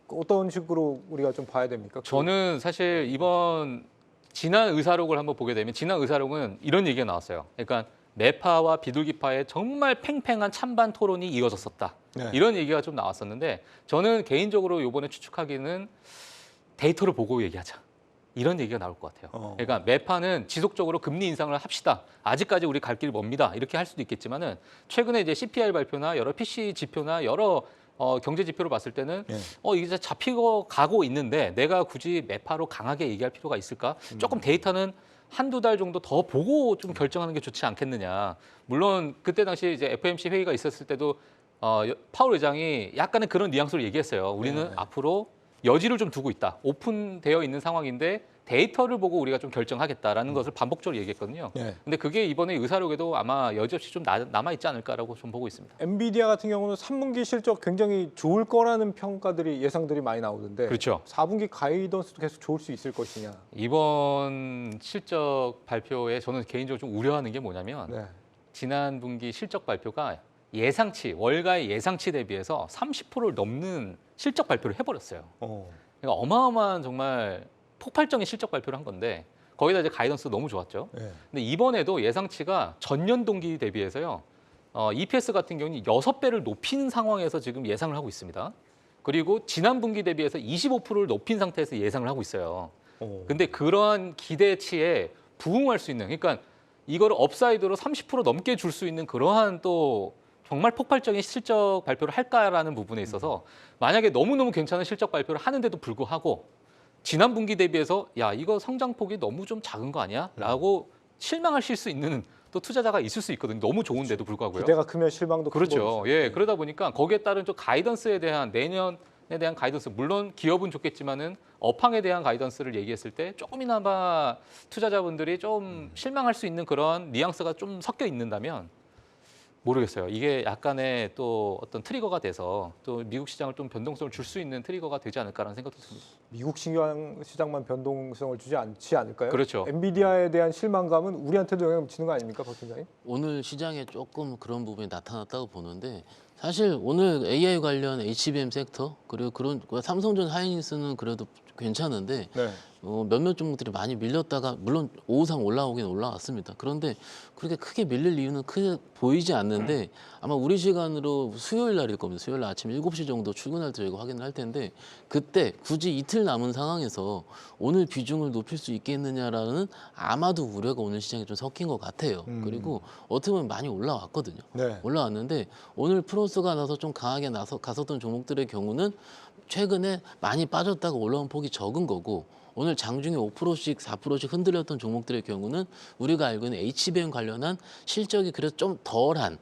어떤 식으로 우리가 좀 봐야 됩니까? 저는 사실 이번 지난 의사록을 한번 보게 되면 지난 의사록은 이런 얘기가 나왔어요. 그러니까 매파와 비둘기파의 정말 팽팽한 찬반 토론이 이어졌었다. 네. 이런 얘기가 좀 나왔었는데 저는 개인적으로 이번에 추측하기는 데이터를 보고 얘기하자. 이런 얘기가 나올 것 같아요. 그러니까 매파는 지속적으로 금리 인상을 합시다. 아직까지 우리 갈 길이 멉니다. 이렇게 할 수도 있겠지만은 최근에 이제 CPI 발표나 여러 PC 지표나 여러 경제 지표를 봤을 때는 이게 잡히고 가고 있는데 내가 굳이 매파로 강하게 얘기할 필요가 있을까? 조금 데이터는 한두 달 정도 더 보고 좀 결정하는 게 좋지 않겠느냐. 물론 그때 당시 이제 FOMC 회의가 있었을 때도 파월 의장이 약간의 그런 뉘앙스로 얘기했어요. 우리는 네. 앞으로 여지를 좀 두고 있다. 오픈되어 있는 상황인데 데이터를 보고 우리가 좀 결정하겠다라는 것을 반복적으로 얘기했거든요. 네. 근데 그게 이번에 의사록에도 아마 여지없이 좀 남아 있지 않을까라고 좀 보고 있습니다. 엔비디아 같은 경우는 3분기 실적 굉장히 좋을 거라는 평가들이 예상들이 많이 나오던데 그렇죠. 4분기 가이던스도 계속 좋을 수 있을 것이냐. 이번 실적 발표에 저는 개인적으로 좀 우려하는 게 뭐냐면 네. 지난 분기 실적 발표가 예상치, 월가의 예상치 대비해서 30%를 넘는 실적 발표를 해버렸어요. 그러니까 어마어마한 정말 폭발적인 실적 발표를 한 건데 거기다 이제 가이던스 너무 좋았죠. 네. 근데 이번에도 예상치가 전년 동기 대비해서요. EPS 같은 경우는 6배를 높인 상황에서 지금 예상을 하고 있습니다. 그리고 지난 분기 대비해서 25%를 높인 상태에서 예상을 하고 있어요. 근데 그러한 기대치에 부응할 수 있는, 그러니까 이거를 업사이드로 30% 넘게 줄 수 있는 그러한 또 정말 폭발적인 실적 발표를 할까라는 부분에 있어서 만약에 너무너무 괜찮은 실적 발표를 하는데도 불구하고 지난 분기 대비해서 야 이거 성장폭이 너무 좀 작은 거 아니야? 라고 실망하실 수 있는 또 투자자가 있을 수 있거든요. 너무 좋은데도 불구하고요. 기대가 크면 실망도 큰 그렇죠. 거죠. 예, 그러다 보니까 거기에 따른 좀 가이던스에 대한 내년에 대한 가이던스, 물론 기업은 좋겠지만은 업황에 대한 가이던스를 얘기했을 때 조금이나마 투자자분들이 좀 실망할 수 있는 그런 뉘앙스가 좀 섞여 있는다면 모르겠어요. 이게 약간의 또 어떤 트리거가 돼서 또 미국 시장을 좀 변동성을 줄 수 있는 트리거가 되지 않을까라는 생각도 듭니다. 미국 시장만 변동성을 주지 않지 않을까요? 그렇죠. 엔비디아에 대한 실망감은 우리한테도 영향을 미치는 거 아닙니까, 박 팀장님? 오늘 시장에 조금 그런 부분이 나타났다고 보는데 사실 오늘 AI 관련 HBM 섹터 그리고 그런 삼성전 하이닉스는 그래도 괜찮은데 네. 몇몇 종목들이 많이 밀렸다가 물론 오후상 올라오긴 올라왔습니다. 그런데 그렇게 크게 밀릴 이유는 크게 보이지 않는데 아마 우리 시간으로 수요일 날일 겁니다. 수요일 날 아침 7시 정도 출근할 때 저희가 확인을 할 텐데 그때 굳이 이틀 남은 상황에서 오늘 비중을 높일 수 있겠느냐라는 아마도 우려가 오늘 시장에 좀 섞인 것 같아요. 그리고 어떻게 보면 많이 올라왔거든요. 네. 올라왔는데 오늘 플러스가 나서 좀 강하게 갔었던 종목들의 경우는 최근에 많이 빠졌다가 올라온 폭이 적은 거고 오늘 장중에 5%씩 4%씩 흔들렸던 종목들의 경우는 우리가 알고 있는 HBM 관련한 실적이 그래서 좀 덜한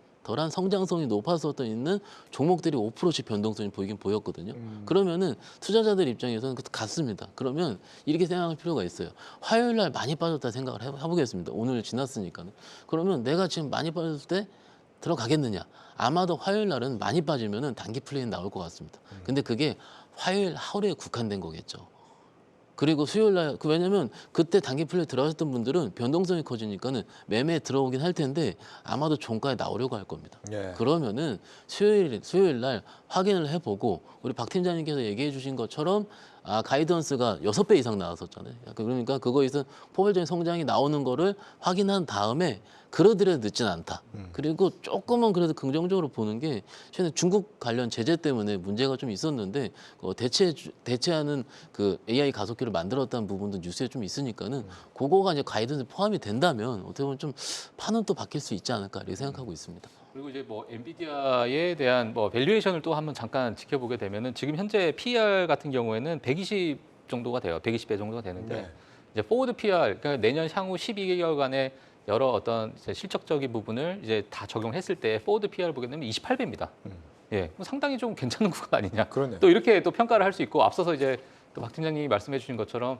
성장성이 높아서 있는 종목들이 5%씩 변동성이 보이긴 보였거든요. 그러면은 투자자들 입장에서는 같습니다. 그러면 이렇게 생각할 필요가 있어요. 화요일 날 많이 빠졌다 생각을 해보겠습니다. 오늘 지났으니까는. 그러면 내가 지금 많이 빠졌을 때 들어가겠느냐? 아마도 화요일 날은 많이 빠지면은 단기 플레이는 나올 것 같습니다. 근데 그게 화요일 하루에 국한된 거겠죠. 그리고 수요일 날 왜냐면 그때 단기 플레이 들어가셨던 분들은 변동성이 커지니까는 매매에 들어오긴 할 텐데 아마도 종가에 나오려고 할 겁니다. 예. 그러면은 수요일 날 확인을 해보고 우리 박 팀장님께서 얘기해 주신 것처럼 가이던스가 6배 이상 나왔었잖아요. 그러니까 그거에서 포괄적인 성장이 나오는 거를 확인한 다음에 그러더라도 늦진 않다. 그리고 조금은 그래도 긍정적으로 보는 게 최근에 중국 관련 제재 때문에 문제가 좀 있었는데 대체하는 그 AI 가속기를 만들었다는 부분도 뉴스에 좀 있으니까는 그거가 이제 가이던스에 포함이 된다면 어떻게 보면 좀 판은 또 바뀔 수 있지 않을까 이렇게 생각하고 있습니다. 그리고 이제 뭐 엔비디아에 대한 뭐 밸류에이션을 또 한번 잠깐 지켜보게 되면은 지금 현재 PER 같은 경우에는 120 정도가 돼요. 120배 정도가 되는데 네. 이제 포워드 PER 그러니까 내년 향후 12개월간의 여러 어떤 이제 실적적인 부분을 이제 다 적용했을 때 포워드 PER 보게 되면 28배입니다. 예, 뭐 상당히 좀 괜찮은 구간 아니냐. 그러네요. 또 이렇게 또 평가를 할 수 있고 앞서서 이제 또 박 팀장님이 말씀해 주신 것처럼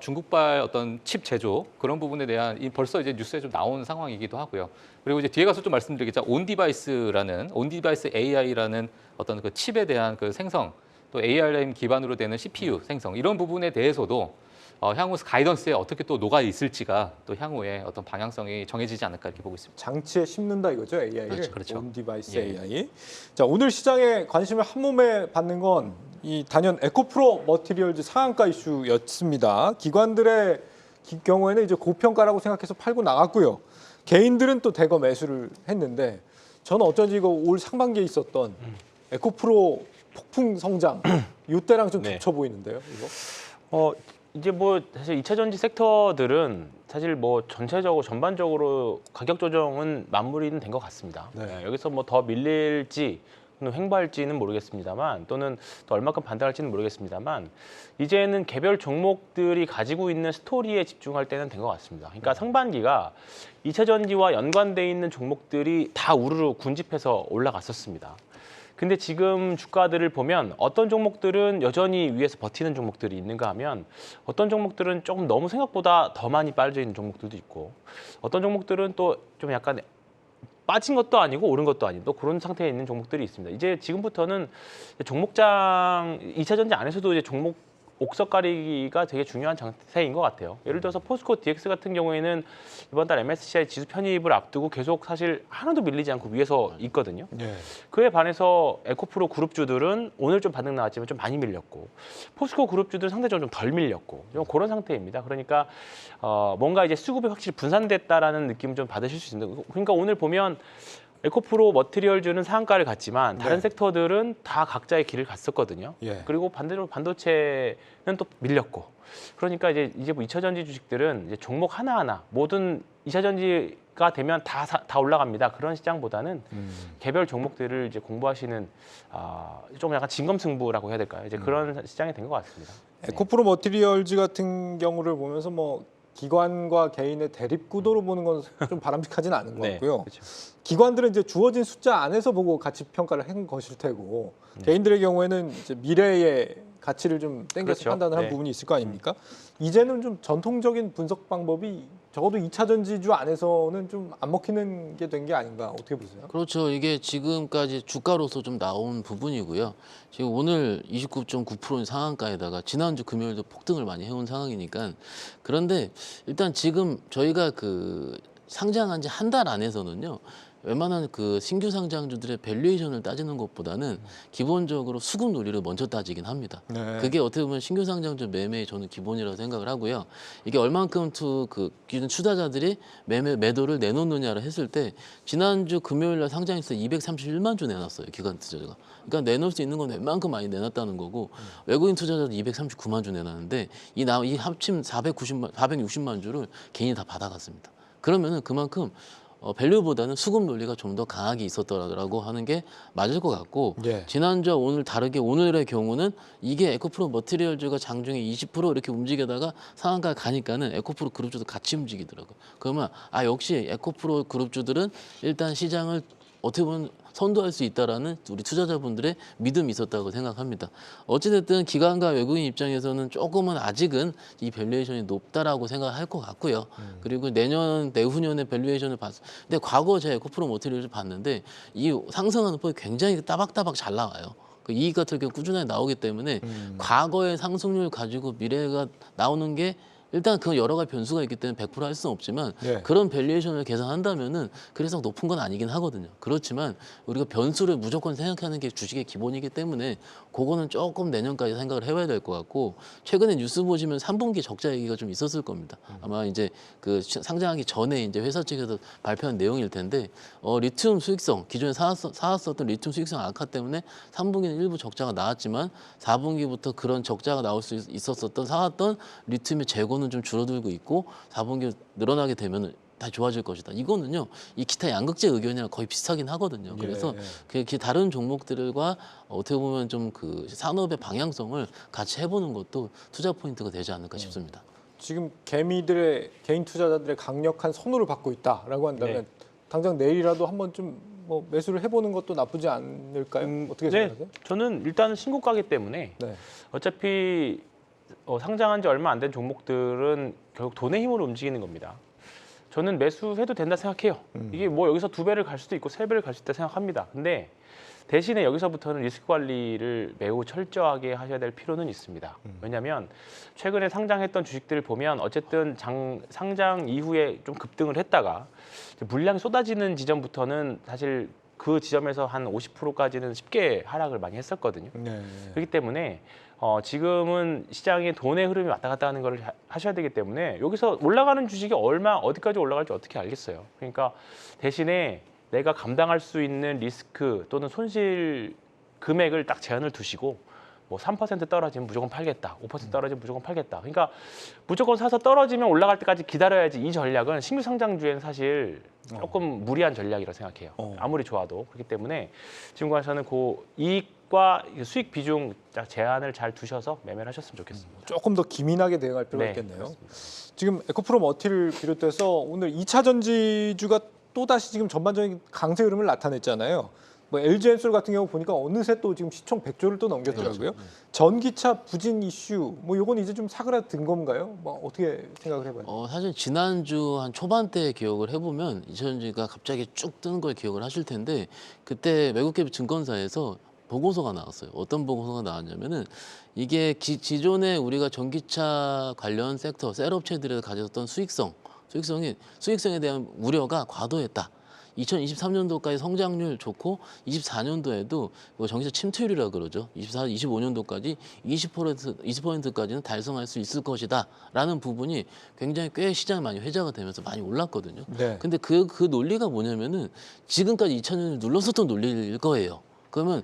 중국발 어떤 칩 제조 그런 부분에 대한 벌써 이제 뉴스에 좀 나온 상황이기도 하고요. 그리고 이제 뒤에 가서 좀 말씀드리겠죠. 온디바이스 AI라는 어떤 그 칩에 대한 그 생성, 또 ARM 기반으로 되는 CPU 생성 이런 부분에 대해서도 향후 가이던스에 어떻게 또 녹아 있을지가 또 향후에 어떤 방향성이 정해지지 않을까 이렇게 보고 있습니다. 장치에 심는다 이거죠, AI를. 그렇죠. 온 디바이스 예. AI. 자, 오늘 시장에 관심을 한 몸에 받는 건 이 단연 에코프로 머티리얼즈 상한가 이슈였습니다. 기관들의 경우에는 이제 고평가라고 생각해서 팔고 나갔고요. 개인들은 또 대거 매수를 했는데 저는 어쩐지 이거 올 상반기에 있었던 에코프로 폭풍 성장 이때랑 좀 네. 겹쳐 보이는데요, 이거. 이제 뭐 사실 2차 전지 섹터들은 사실 뭐 전반적으로 가격 조정은 마무리는 된 것 같습니다. 네. 여기서 뭐 더 밀릴지 횡보할지는 모르겠습니다만 또는 또 얼마큼 반등할지는 모르겠습니다만 이제는 개별 종목들이 가지고 있는 스토리에 집중할 때는 된 것 같습니다. 그러니까 상반기가 2차 전지와 연관돼 있는 종목들이 다 우르르 군집해서 올라갔었습니다. 근데 지금 주가들을 보면 어떤 종목들은 여전히 위에서 버티는 종목들이 있는가 하면 어떤 종목들은 조금 너무 생각보다 더 많이 빠져 있는 종목들도 있고 어떤 종목들은 또 좀 약간 빠진 것도 아니고 오른 것도 아닌 또 그런 상태에 있는 종목들이 있습니다. 이제 지금부터는 종목장 2차 전지 안에서도 이제 종목 옥석 가리기가 되게 중요한 장세인 것 같아요. 예를 들어서 포스코 DX 같은 경우에는 이번 달 MSCI 지수 편입을 앞두고 계속 사실 하나도 밀리지 않고 위에서 있거든요. 네. 그에 반해서 에코프로 그룹주들은 오늘 좀 반등 나왔지만 좀 많이 밀렸고 포스코 그룹주들은 상대적으로 좀 덜 밀렸고 좀 그런 상태입니다. 그러니까 뭔가 이제 수급이 확실히 분산됐다라는 느낌을 좀 받으실 수 있는. 그러니까 오늘 보면 에코프로 머티리얼주는 상한가를 갔지만 다른 네. 섹터들은 다 각자의 길을 갔었거든요. 예. 그리고 반대로 반도체는 또 밀렸고. 그러니까 이제 뭐 2차 전지 주식들은 이제 종목 하나하나 모든 2차 전지가 되면 다 올라갑니다. 그런 시장보다는 개별 종목들을 이제 공부하시는 좀 약간 진검승부라고 해야 될까요? 이제 그런 시장이 된 것 같습니다. 에코프로 머티리얼즈 같은 경우를 보면서 뭐 기관과 개인의 대립 구도로 보는 건 좀 바람직하진 않은 것 같고요. 그렇죠. 기관들은 이제 주어진 숫자 안에서 보고 가치 평가를 한 것일 테고 개인들의 경우에는 이제 미래의 가치를 좀 땡겨서 그렇죠. 판단을 한 네. 부분이 있을 거 아닙니까? 이제는 좀 전통적인 분석 방법이 적어도 2차 전지주 안에서는 좀 안 먹히는 게 된 게 아닌가 어떻게 보세요? 그렇죠. 이게 지금까지 주가로서 좀 나온 부분이고요. 지금 오늘 29.9%인 상한가에다가 지난주 금요일도 폭등을 많이 해온 상황이니까 그런데 일단 지금 저희가 그 상장한 지 한 달 안에서는요. 웬만한 그 신규 상장주들의 밸류에이션을 따지는 것보다는 기본적으로 수급 논리를 먼저 따지긴 합니다. 네. 그게 어떻게 보면 신규 상장주 매매의 저는 기본이라고 생각을 하고요. 이게 얼만큼 그 기존 투자자들이 매도를 내놓느냐를 했을 때 지난주 금요일 날 상장했을 때 231만 주 내놨어요. 기관 투자자가. 그러니까 내놓을 수 있는 건 웬만큼 많이 내놨다는 거고 외국인 투자자도 239만 주 내놨는데 이 합침 460만 주를 개인이 다 받아갔습니다. 그러면은 그만큼 밸류보다는 수급 논리가 좀 더 강하게 있었더라고 하는 게 맞을 것 같고 예. 지난주와 오늘 다르게 오늘의 경우는 이게 에코프로 머티리얼주가 장중에 20% 이렇게 움직이다가 상한가 가니까는 에코프로 그룹주도 같이 움직이더라고요. 그러면 역시 에코프로 그룹주들은 일단 시장을 어떻게 보면 선도할 수 있다라는 우리 투자자분들의 믿음이 있었다고 생각합니다. 어찌됐든 기관과 외국인 입장에서는 조금은 아직은 이 밸류에이션이 높다라고 생각할 것 같고요. 그리고 내후년에 밸류에이션을 봤을 근데 과거 제가 에코프로 머티리얼을 봤는데 이 상승하는 폭이 굉장히 따박따박 잘 나와요. 그 이익 같은 경우 꾸준하게 나오기 때문에 과거의 상승률 가지고 미래가 나오는 게 일단 그 여러 가지 변수가 있기 때문에 100% 할 수는 없지만 네. 그런 밸류에이션을 계산한다면은 그래서 높은 건 아니긴 하거든요. 그렇지만 우리가 변수를 무조건 생각하는 게 주식의 기본이기 때문에 그거는 조금 내년까지 생각을 해봐야 될 것 같고 최근에 뉴스 보시면 3분기 적자 얘기가 좀 있었을 겁니다. 아마 이제 그 상장하기 전에 이제 회사 측에서 발표한 내용일 텐데 리튬 수익성 기존에 사왔었던 리튬 수익성 악화 때문에 3분기는 일부 적자가 나왔지만 4분기부터 그런 적자가 나올 수 있었던 사왔던 리튬의 재고는 좀 줄어들고 있고 4분기 늘어나게 되면 다 좋아질 것이다. 이거는요, 이 기타 양극재 의견이랑 거의 비슷하긴 하거든요. 그래서 그 다른 종목들과 어떻게 보면 좀 그 산업의 방향성을 같이 해보는 것도 투자 포인트가 되지 않을까 싶습니다. 지금 개미들의 개인 투자자들의 강력한 선호를 받고 있다라고 한다면 네. 당장 내일이라도 한번 좀 뭐 매수를 해보는 것도 나쁘지 않을까요? 어떻게 네, 생각하세요? 저는 일단은 신고가기 때문에 네. 어차피 상장한 지 얼마 안 된 종목들은 결국 돈의 힘으로 움직이는 겁니다. 저는 매수해도 된다 생각해요. 이게 뭐 여기서 2배를 갈 수도 있고 3배를 갈 수도 있다 생각합니다. 근데 대신에 여기서부터는 리스크 관리를 매우 철저하게 하셔야 될 필요는 있습니다. 왜냐하면 최근에 상장했던 주식들을 보면 어쨌든 상장 이후에 좀 급등을 했다가 물량이 쏟아지는 지점부터는 사실 그 지점에서 한 50%까지는 쉽게 하락을 많이 했었거든요. 네. 그렇기 때문에 지금은 시장의 돈의 흐름이 왔다 갔다 하는 걸 하셔야 되기 때문에 여기서 올라가는 주식이 어디까지 올라갈지 어떻게 알겠어요. 그러니까 대신에 내가 감당할 수 있는 리스크 또는 손실 금액을 딱 제한을 두시고 뭐 3% 떨어지면 무조건 팔겠다. 5% 떨어지면 무조건 팔겠다. 그러니까 무조건 사서 떨어지면 올라갈 때까지 기다려야지. 이 전략은 신규 상장주에는 사실 조금 무리한 전략이라고 생각해요. 아무리 좋아도. 그렇기 때문에 지금까지는 그 이익과 수익 비중 제한을 잘 두셔서 매매를 하셨으면 좋겠습니다. 조금 더 기민하게 대응할 필요가 네, 있겠네요. 그렇습니다. 지금 에코프로 머티를 비롯해서 오늘 2차 전지주가 또다시 지금 전반적인 강세 흐름을 나타냈잖아요. 뭐 LG엔솔 같은 경우 보니까 어느새 또 지금 시총 100조를 또 넘겼더라고요. 전기차 부진 이슈 뭐 요건 이제 좀 사그라든 건가요? 뭐 어떻게 생각을 해봐요? 사실 지난주 한 초반때 기억을 해보면 이천지가 갑자기 쭉 뜨는 걸 기억을 하실 텐데 그때 외국계 증권사에서 보고서가 나왔어요. 어떤 보고서가 나왔냐면은 이게 기존에 우리가 전기차 관련 섹터 셀업체들에서 가졌던 수익성에 대한 우려가 과도했다. 2023년도까지 성장률 좋고 24년도에도 전기차 침투율이라고 그러죠. 25년도까지 20%까지는 달성할 수 있을 것이다라는 부분이 굉장히 꽤 시장에 많이 회자가 되면서 많이 올랐거든요. 네. 근데 그 논리가 뭐냐면은 지금까지 2000년을 눌렀었던 논리일 거예요. 그러면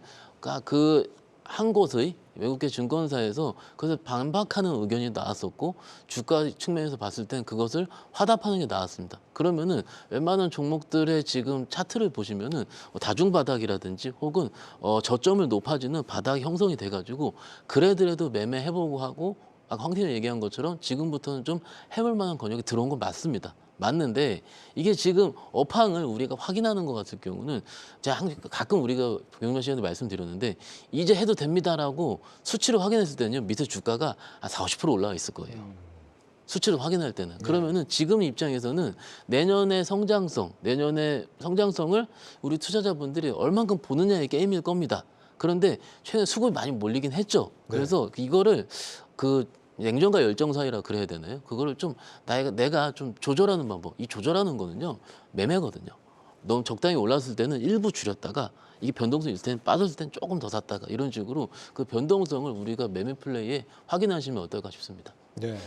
그 한 곳의 외국계 증권사에서 그것을 반박하는 의견이 나왔었고 주가 측면에서 봤을 땐 그것을 화답하는 게 나왔습니다. 그러면은 웬만한 종목들의 지금 차트를 보시면은 다중바닥이라든지 혹은 저점을 높아지는 바닥이 형성이 돼가지고 그래도 매매해보고 하고 아까 황 팀장이 얘기한 것처럼 지금부터는 좀 해볼 만한 권역이 들어온 건 맞습니다. 맞는데 이게 지금 업황을 우리가 확인하는 것 같을 경우는 제가 가끔 우리가 경매 시간에 말씀드렸는데 이제 해도 됩니다라고 수치를 확인했을 때는요 밑에 주가가 한 40, 50% 올라와 있을 거예요. 수치를 확인할 때는 그러면은 지금 입장에서는 내년의 성장성을 우리 투자자분들이 얼만큼 보느냐의 게임일 겁니다. 그런데 최근에 수급이 많이 몰리긴 했죠. 그래서 이거를 냉정과 열정 사이라 그래야 되나요? 그거를 좀 내가 좀 조절하는 방법. 이 조절하는 거는요 매매거든요. 너무 적당히 올랐을 때는 일부 줄였다가 이게 변동성이 있을 때는 빠졌을 때는 조금 더 샀다가 이런 식으로 그 변동성을 우리가 매매 플레이에 확인하시면 어떨까 싶습니다. 네.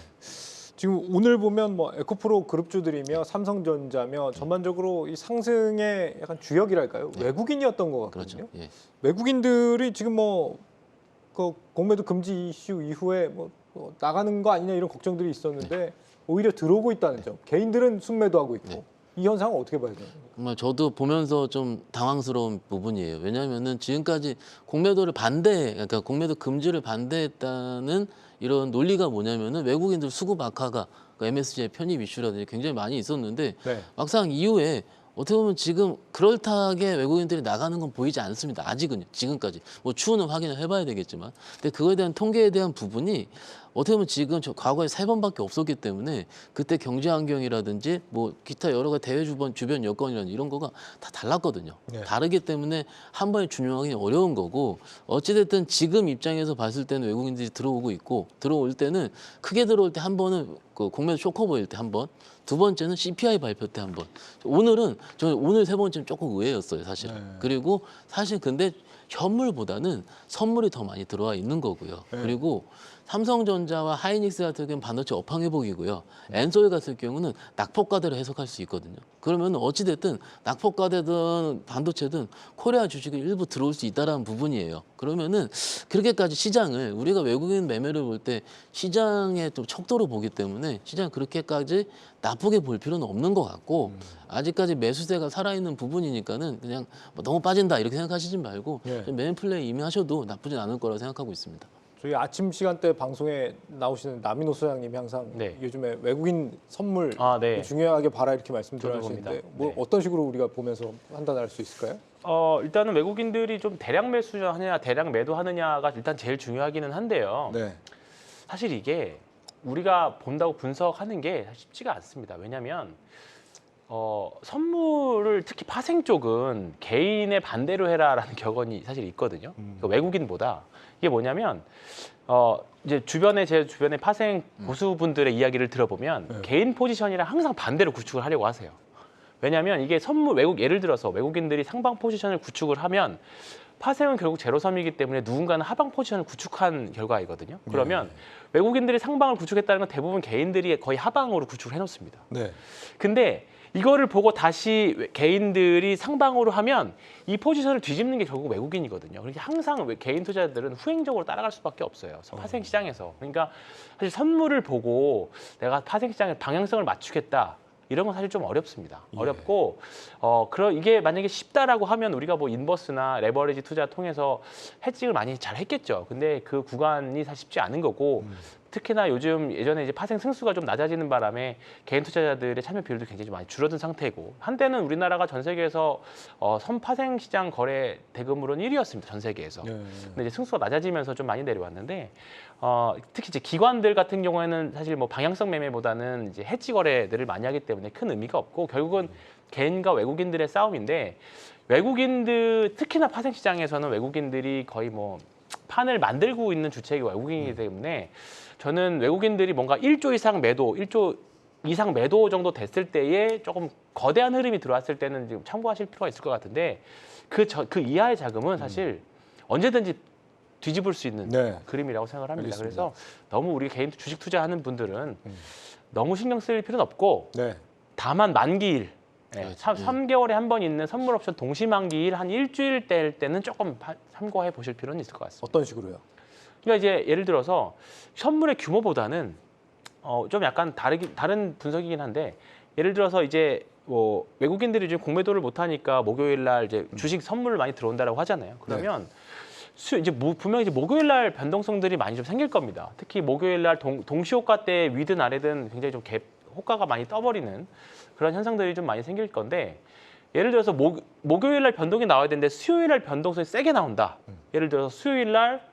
지금 오늘 보면 뭐 에코프로 그룹주들이며 삼성전자며 전반적으로 이 상승의 약간 주역이랄까요? 외국인이었던 것 같거든요. 그렇죠. 예. 외국인들이 지금 그 공매도 금지 이슈 이후에 뭐 나가는 거 아니냐 이런 걱정들이 있었는데 오히려 들어오고 있다는 점. 개인들은 순매도하고 있고 이 현상은 어떻게 봐야 되나요? 정말 저도 보면서 좀 당황스러운 부분이에요. 왜냐하면은 지금까지 그러니까 공매도 금지를 반대했다는 이런 논리가 뭐냐면은 외국인들 수급 악화가 MSCI 편입 이슈라든지 굉장히 많이 있었는데 네. 막상 이후에 어떻게 보면 지금 그럴듯하게 외국인들이 나가는 건 보이지 않습니다. 아직은요. 지금까지. 뭐 추후는 확인을 해봐야 되겠지만. 근데 그거에 대한 통계에 대한 부분이 어떻게 보면 지금 과거에 3번밖에 없었기 때문에 그때 경제 환경이라든지 뭐 기타 여러 가지 대외 주변 여건이라든지 이런 거가 다 달랐거든요. 네. 다르기 때문에 한 번에 준용하기 어려운 거고 어찌됐든 지금 입장에서 봤을 때는 외국인들이 들어오고 있고 들어올 때는 크게 들어올 때 한 번은 그 공매도 쇼커버일 때 한 번, 두 번째는 CPI 발표 때 한 번. 저는 오늘 세 번째는 조금 의외였어요, 사실은. 네. 그리고 사실 근데 현물보다는 선물이 더 많이 들어와 있는 거고요. 네. 그리고 삼성전자와 하이닉스 같은 경우는 반도체 업황 회복이고요. 엔솔 같은 경우는 낙폭과대로 해석할 수 있거든요. 그러면 어찌됐든 낙폭과대든 반도체든 코리아 주식이 일부 들어올 수 있다는 부분이에요. 그러면은 그렇게까지 시장을 우리가 외국인 매매를 볼 때 시장의 좀 척도로 보기 때문에 시장 그렇게까지 나쁘게 볼 필요는 없는 것 같고 아직까지 매수세가 살아있는 부분이니까는 그냥 뭐 너무 빠진다 이렇게 생각하시지 말고 예. 좀 매매 플레이 이미 하셔도 나쁘진 않을 거라 생각하고 있습니다. 저희 아침 시간대 방송에 나오시는 나민호 소장님이 항상 네. 요즘에 외국인 선물 네. 중요하게 봐라 이렇게 말씀들 저도 하시는데 봅니다. 뭐 네. 어떤 식으로 우리가 보면서 판단할 수 있을까요? 일단은 외국인들이 좀 대량 매수하느냐 대량 매도하느냐가 일단 제일 중요하기는 한데요. 네. 사실 이게 우리가 본다고 분석하는 게 쉽지가 않습니다. 왜냐하면 선물을 특히 파생 쪽은 개인의 반대로 해라라는 격언이 사실 있거든요. 그러니까 외국인보다 이게 뭐냐면 이제 제 주변의 파생 고수분들의 이야기를 들어보면 네. 개인 포지션이랑 항상 반대로 구축을 하려고 하세요. 왜냐하면 이게 예를 들어서 외국인들이 상방 포지션을 구축을 하면 파생은 결국 제로섬이기 때문에 누군가는 하방 포지션을 구축한 결과이거든요. 그러면 외국인들이 상방을 구축했다는 건 대부분 개인들이 거의 하방으로 구축을 해놓습니다. 네. 근데 이거를 보고 다시 개인들이 상방으로 하면 이 포지션을 뒤집는 게 결국 외국인이거든요. 그러니까 항상 개인 투자자들은 후행적으로 따라갈 수밖에 없어요. 파생 시장에서. 그러니까 사실 선물을 보고 내가 파생 시장의 방향성을 맞추겠다. 이런 건 사실 좀 어렵습니다. 어렵고 이게 만약에 쉽다라고 하면 우리가 뭐 인버스나 레버리지 투자 통해서 해칭을 많이 잘 했겠죠. 근데 그 구간이 사실 쉽지 않은 거고 특히나 요즘 예전에 이제 파생 승수가 좀 낮아지는 바람에 개인 투자자들의 참여 비율도 굉장히 좀 많이 줄어든 상태고 한때는 우리나라가 전 세계에서 선파생 시장 거래 대금으로는 1위였습니다. 전 세계에서. 네. 근데 이제 승수가 낮아지면서 좀 많이 내려왔는데 특히 이제 기관들 같은 경우에는 사실 뭐 방향성 매매보다는 이제 해지 거래들을 많이 하기 때문에 큰 의미가 없고 결국은 개인과 외국인들의 싸움인데 외국인들 특히나 파생 시장에서는 외국인들이 거의 뭐 판을 만들고 있는 주체가 외국인이기 때문에 저는 외국인들이 뭔가 1조 이상 매도, 1조 이상 매도 정도 됐을 때에 조금 거대한 흐름이 들어왔을 때는 지금 참고하실 필요가 있을 것 같은데 그 이하의 자금은 사실 언제든지 뒤집을 수 있는 네. 그림이라고 생각을 합니다. 알겠습니다. 그래서 너무 우리 개인 주식 투자하는 분들은 너무 신경 쓸 필요는 없고 네. 다만 만기일 그렇죠. 3개월에 한 번 있는 선물 옵션 동시 만기일 한 일주일 될 때는 조금 참고해 보실 필요는 있을 것 같습니다. 어떤 식으로요? 그러니까 이제 예를 들어서 선물의 규모보다는 좀 약간 다른 분석이긴 한데 예를 들어서 이제 뭐 외국인들이 이제 공매도를 못 하니까 목요일 날 이제 주식 선물을 많이 들어온다라고 하잖아요. 그러면 이제 분명히 이제 목요일 날 변동성들이 많이 좀 생길 겁니다. 특히 목요일 날 동시호가 때 위든 아래든 굉장히 좀 호가가 많이 떠버리는 그런 현상들이 좀 많이 생길 건데 예를 들어서 목요일 날 변동이 나와야 되는데 수요일 날 변동성이 세게 나온다. 예를 들어서 수요일 날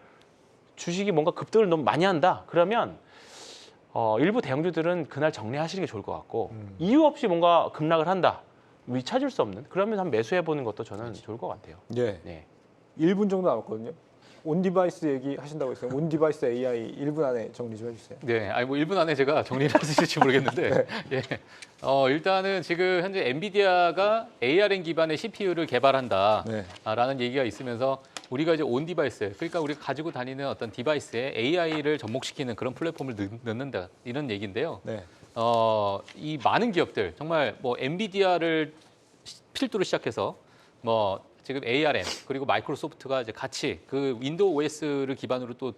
주식이 뭔가 급등을 너무 많이 한다. 그러면 일부 대형주들은 그날 정리하시는 게 좋을 것 같고 이유 없이 뭔가 급락을 한다. 찾을 수 없는. 그러면 한번 매수해 보는 것도 저는 좋을 것 같아요. 예. 네. 1분 정도 남았거든요. 온디바이스 얘기 하신다고 했어요. 온디바이스 AI 1분 안에 정리 좀 해주세요. 네, 아니 뭐 1분 안에 제가 정리를 할 수 있을지 모르겠는데, 예, 일단은 지금 현재 엔비디아가 ARM 기반의 CPU를 개발한다라는 얘기가 있으면서 우리가 이제 온 디바이스, 그러니까 우리가 가지고 다니는 어떤 디바이스에 AI를 접목시키는 그런 플랫폼을 넣는다 이런 얘기인데요. 네. 이 많은 기업들 정말 뭐 엔비디아를 필두로 시작해서 뭐 지금 ARM 그리고 마이크로소프트가 이제 같이 그 윈도우 OS를 기반으로 또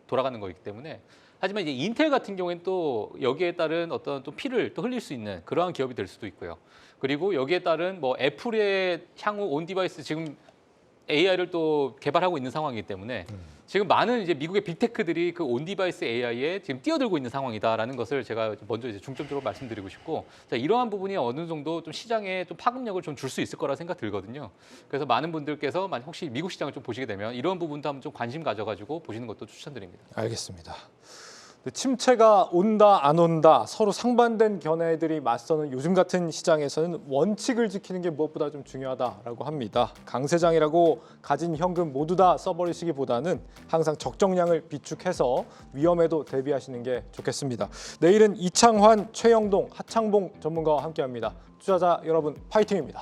돌아가는 거기 때문에 하지만 이제 인텔 같은 경우에는 또 여기에 따른 어떤 또 피를 또 흘릴 수 있는 그러한 기업이 될 수도 있고요. 그리고 여기에 따른 뭐 애플의 향후 온 디바이스 지금 AI를 또 개발하고 있는 상황이기 때문에 지금 많은 이제 미국의 빅테크들이 그 온 디바이스 AI에 지금 뛰어들고 있는 상황이다라는 것을 제가 먼저 이제 중점적으로 말씀드리고 싶고 자, 이러한 부분이 어느 정도 좀 시장에 좀 파급력을 좀 줄 수 있을 거라 생각 들거든요. 그래서 많은 분들께서 만약 혹시 미국 시장을 좀 보시게 되면 이런 부분도 한번 좀 관심 가져가지고 보시는 것도 추천드립니다. 알겠습니다. 침체가 온다 안 온다 서로 상반된 견해들이 맞서는 요즘 같은 시장에서는 원칙을 지키는 게 무엇보다 좀 중요하다라고 합니다. 강세장이라고 가진 현금 모두 다 써버리시기보다는 항상 적정량을 비축해서 위험에도 대비하시는 게 좋겠습니다. 내일은 이창환, 최영동, 하창봉 전문가와 함께합니다. 투자자 여러분 파이팅입니다.